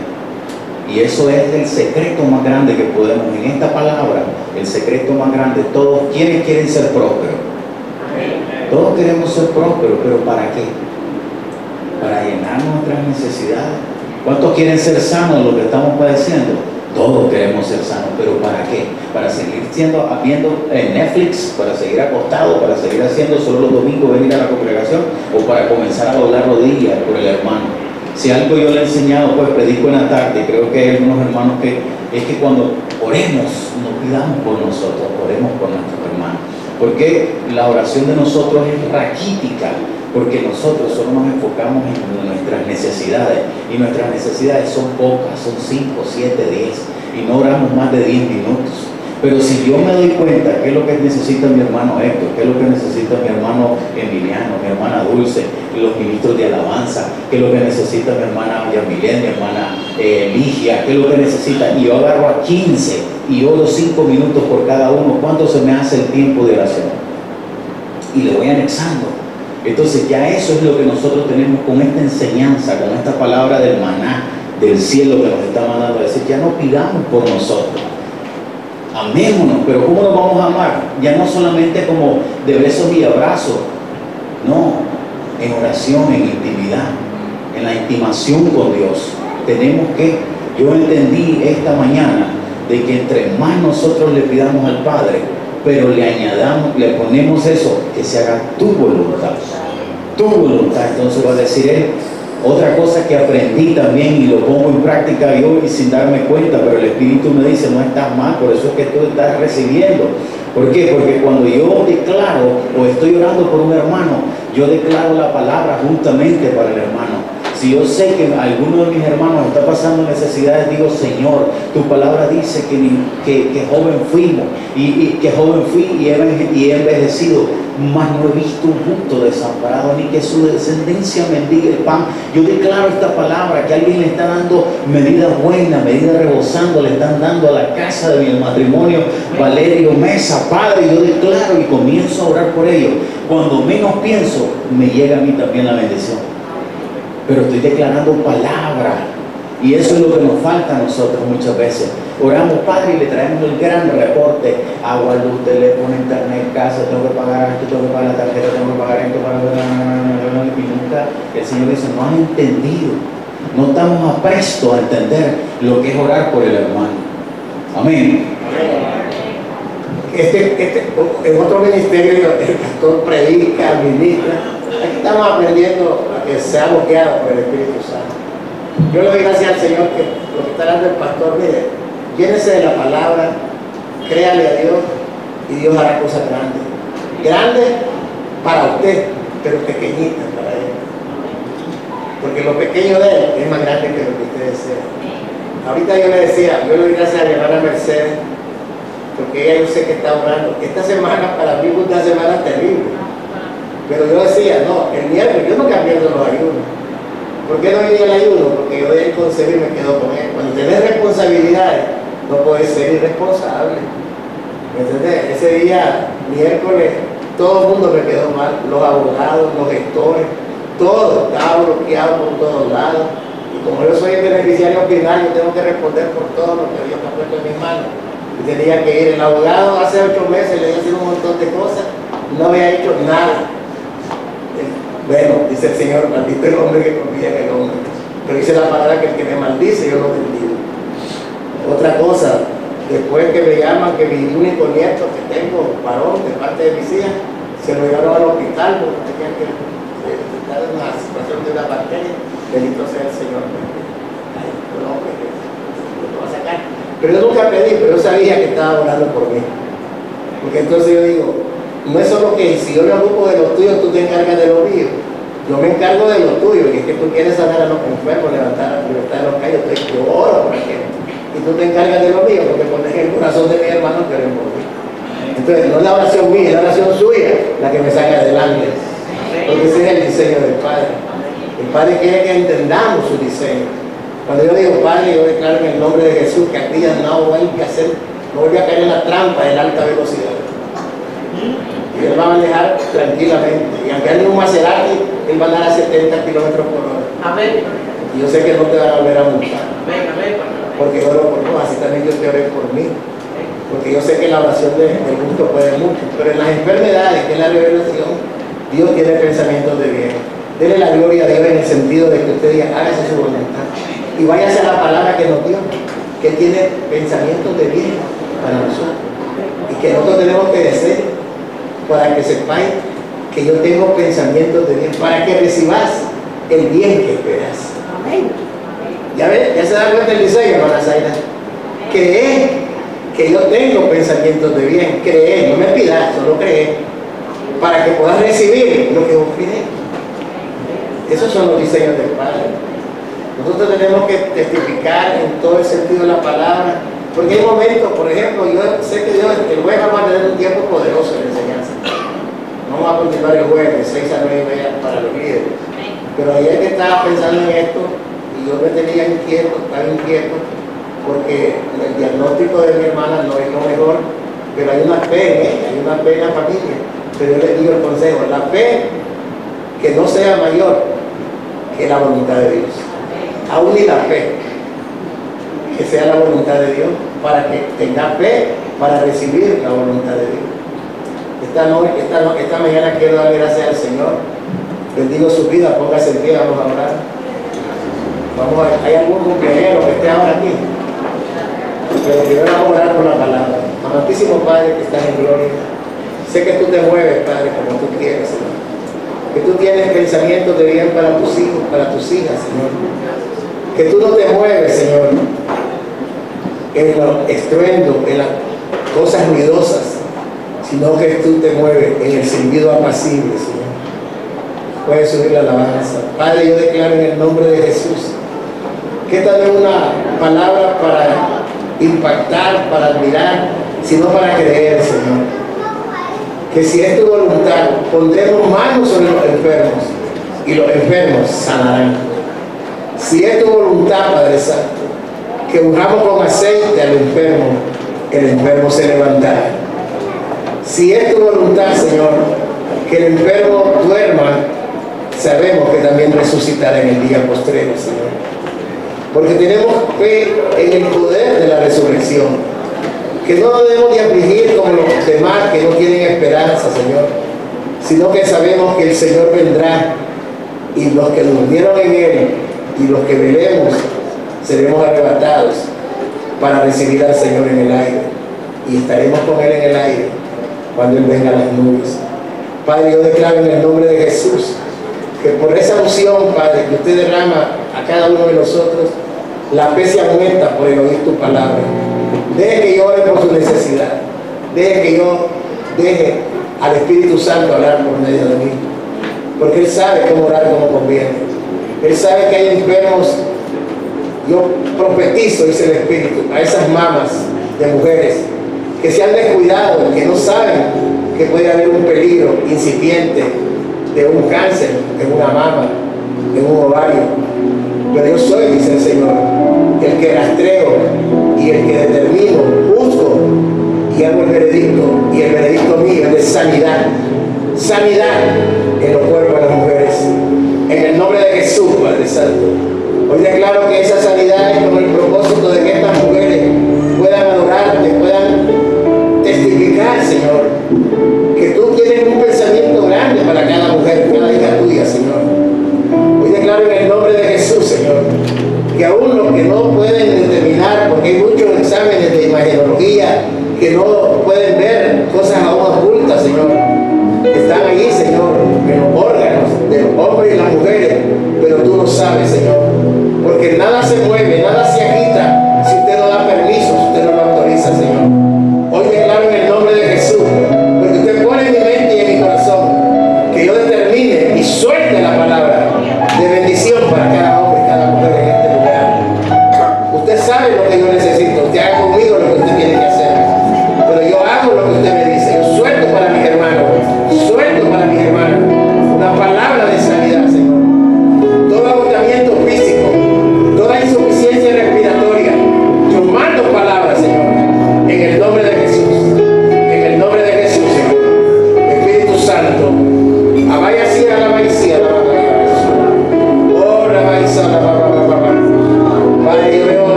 Y eso es el secreto más grande que podemos, en esta palabra, el secreto más grande. Todos, ¿quiénes quieren ser prósperos? Todos queremos ser prósperos, pero ¿para qué? Para llenar nuestras necesidades. ¿Cuántos quieren ser sanos los que estamos padeciendo? Todos queremos ser sanos, pero ¿para qué? Para seguir viendo Netflix, para seguir acostado, para seguir haciendo solo los domingos venir a la congregación, o para comenzar a doblar rodillas por el hermano. Si algo yo le he enseñado, pues predico en la tarde, creo que hay algunos hermanos que es que cuando oremos, no pidamos por nosotros, oremos por nuestros hermanos. Porque la oración de nosotros es raquítica, porque nosotros solo nos enfocamos en nuestras necesidades, y nuestras necesidades son pocas, son 5, 7, 10, y no oramos más de 10 minutos. Pero si yo me doy cuenta qué es lo que necesita mi hermano Héctor, qué es lo que necesita mi hermano Emiliano, mi hermana Dulce, los ministros de alabanza, qué es lo que necesita mi hermana Yamilén, mi hermana Ligia, qué es lo que necesita, y yo agarro a 15 y oro 5 minutos por cada uno, ¿cuánto se me hace el tiempo de oración? Y le voy anexando. Entonces ya eso es lo que nosotros tenemos con esta enseñanza, con esta palabra del maná del cielo que nos está mandando a decir. Ya no pidamos por nosotros, amémonos. Pero ¿cómo nos vamos a amar? Ya no solamente como de besos y abrazos, no, en oración, en intimidad, en la intimación con Dios. Tenemos que, yo entendí esta mañana de que entre más nosotros le pidamos al Padre, pero le añadamos, le ponemos eso, que se haga tu voluntad. Tu voluntad. Entonces va a decir él. Otra cosa que aprendí también y lo pongo en práctica yo y sin darme cuenta, pero el Espíritu me dice, no estás mal, por eso es que tú estás recibiendo. ¿Por qué? Porque cuando yo declaro o estoy orando por un hermano, yo declaro la palabra justamente para el hermano. Si yo sé que alguno de mis hermanos está pasando necesidades, digo, Señor, tu palabra dice que joven fuimos y que joven fui y he envejecido, mas no he visto un justo desamparado, ni que su descendencia mendigue el pan. Yo declaro esta palabra, que alguien le está dando medidas buenas, medidas rebosando, le están dando a la casa de mi matrimonio, Valerio Mesa, Padre, yo declaro y comienzo a orar por ellos. Cuando menos pienso, me llega a mí también la bendición. Pero estoy declarando palabra, y eso es lo que nos falta a nosotros muchas veces. Oramos, Padre, y le traemos el gran reporte: agua, luz, teléfono, internet, casa, tengo que pagar esto, tengo que pagar la tarjeta, tengo que pagar esto, y nunca el Señor dice, no has entendido, no estamos aprestos a entender lo que es orar por el hermano. Amén. En otro ministerio el pastor predica, ministra. Aquí estamos aprendiendo a que seamos guiados por el Espíritu Santo. Yo le doy gracias al Señor que lo que está dando el pastor, mire, llénese de la palabra, créale a Dios y Dios hará cosas grandes. Grandes para usted, pero pequeñitas para Él. Porque lo pequeño de Él es más grande que lo que usted desea. Ahorita yo le decía, yo le doy gracias a mi hermana Mercedes, porque ella yo sé que está orando. Esta semana para mí fue una semana terrible. Pero yo decía, no, el miércoles yo no cambié los ayunos. ¿Por qué no venía el ayuno? Porque yo de concebir me quedo con él. Cuando tenés responsabilidades, no podés ser irresponsable. ¿Me entendés? Ese día, miércoles, todo el mundo me quedó mal. Los abogados, los gestores, todo estaba bloqueado por todos lados. Y como yo soy el beneficiario final, yo tengo que responder por todo lo que Dios me ha puesto en mis manos. Y tenía que ir. El abogado hace 8 meses le había hecho un montón de cosas, no había hecho nada. Bueno, dice el Señor, maldito el hombre que confía en el hombre. Pero dice la palabra que el que me maldice, yo lo bendigo. Otra cosa, después que me llaman que mi único nieto que tengo, varón, de parte de mis hijas, se lo llevaron al hospital porque tenían que estar en una situación de una bacteria. Bendito sea el Señor. Lo va a sacar. Pero yo nunca pedí, pero yo sabía que estaba orando por mí. Porque entonces yo digo, no es solo que si yo me ocupo de lo tuyo, tú te encargas de lo mío. Yo me encargo de lo tuyo, y es que tú quieres sanar a los enfermos, levantar a los caídos, yo oro por aquello. Y tú te encargas de lo mío, porque pones el corazón de mi hermano que por mí. Entonces, no es la oración mía, es la oración suya la que me saca adelante. Porque ese es el diseño del Padre. El Padre quiere que entendamos su diseño. Cuando yo digo Padre, yo declaro en el nombre de Jesús que aquella no vuelve a caer en la trampa de la alta velocidad. Y él va a manejar tranquilamente. Y aunque ande en un Maserati, él va a andar a 70 kilómetros por hora. Amén. Y yo sé que no te van a volver a multar. Amén, amén. Porque oro por vos, así también yo te oré por mí. Porque yo sé que la oración del justo puede mucho. Pero en las enfermedades, que es la revelación, Dios tiene pensamientos de bien. Dele la gloria a Dios en el sentido de que usted diga, hágase su voluntad. Y váyase a la palabra que nos dio, que tiene pensamientos de bien para nosotros. Y que nosotros tenemos que decir, para que sepáis que yo tengo pensamientos de bien, para que recibas el bien que esperas. Amén. Ya ves, ya se da cuenta el diseño, hermana Zaira. Cree que yo tengo pensamientos de bien. Cree, no me pidas, solo cree. Para que puedas recibir lo que vos pides. Esos son los diseños del Padre. Nosotros tenemos que testificar en todo el sentido de la palabra. Porque hay momentos, por ejemplo, yo sé que Dios, el jueves va a tener un tiempo poderoso en la enseñanza. Vamos a continuar el jueves de 6 a 9:30 para los líderes. Pero ayer que estaba pensando en esto, y yo me tenía inquieto, estaba inquieto, porque el diagnóstico de mi hermana no es lo mejor, pero hay una fe en ella, hay una fe en la familia. Pero yo les digo el consejo, la fe que no sea mayor que la voluntad de Dios. Aún ni la fe, que sea la voluntad de Dios, para que tenga fe para recibir la voluntad de Dios. Esta mañana quiero darle gracias al Señor. Bendigo su vida, póngase en pie, vamos a orar. ¿Hay algún cumpleañero que esté ahora aquí? Pero primero vamos a orar por la palabra. Amantísimo Padre que estás en gloria, sé que tú te mueves, Padre, como tú quieres, Señor. Que tú tienes pensamientos de bien para tus hijos, para tus hijas, Señor. Que tú no te mueves, Señor, en lo estruendo, en las cosas ruidosas, sino que tú te mueves en el silbido apacible, Señor. Puedes subir la alabanza. Padre, yo declaro en el nombre de Jesús que esta no es una palabra para impactar, para admirar, sino para creer, Señor. Que si es tu voluntad, pondremos manos sobre los enfermos y los enfermos sanarán. Si es tu voluntad, Padre Santo, que unjamos con aceite al enfermo, el enfermo se levantará. Si es tu voluntad, Señor, que el enfermo duerma, sabemos que también resucitará en el día postrero, Señor. Porque tenemos fe en el poder de la resurrección. Que no nos debemos de afligir como los demás que no tienen esperanza, Señor, sino que sabemos que el Señor vendrá y los que durmieron en Él y los que velemos seremos arrebatados para recibir al Señor en el aire y estaremos con Él en el aire cuando Él venga a las nubes. Padre, yo declaro en el nombre de Jesús que por esa unción, Padre, que usted derrama a cada uno de nosotros, la fe se aumenta por el oír tu palabra. Deje que yo ore por su necesidad. Deje que yo deje al Espíritu Santo hablar por medio de mí. Porque Él sabe cómo orar como conviene. Él sabe que hay enfermos. Yo profetizo, dice el Espíritu, a esas mamas de mujeres que se han descuidado, que no saben que puede haber un peligro incipiente de un cáncer en una mama, en un ovario. Pero yo soy, dice el Señor, el que rastreo y el que determino, juzgo y hago el veredicto. Y el veredicto mío es de sanidad. Sanidad en los cuerpos de las mujeres. En el nombre de Jesús, Padre Santo. Hoy declaro que esa sanidad es con el propósito de que estas mujeres puedan adorarte, puedan testificar, Señor, que tú tienes un pensamiento grande para cada mujer, cada hija tuya, Señor. Hoy declaro en el nombre de Jesús, Señor, que aún los que no pueden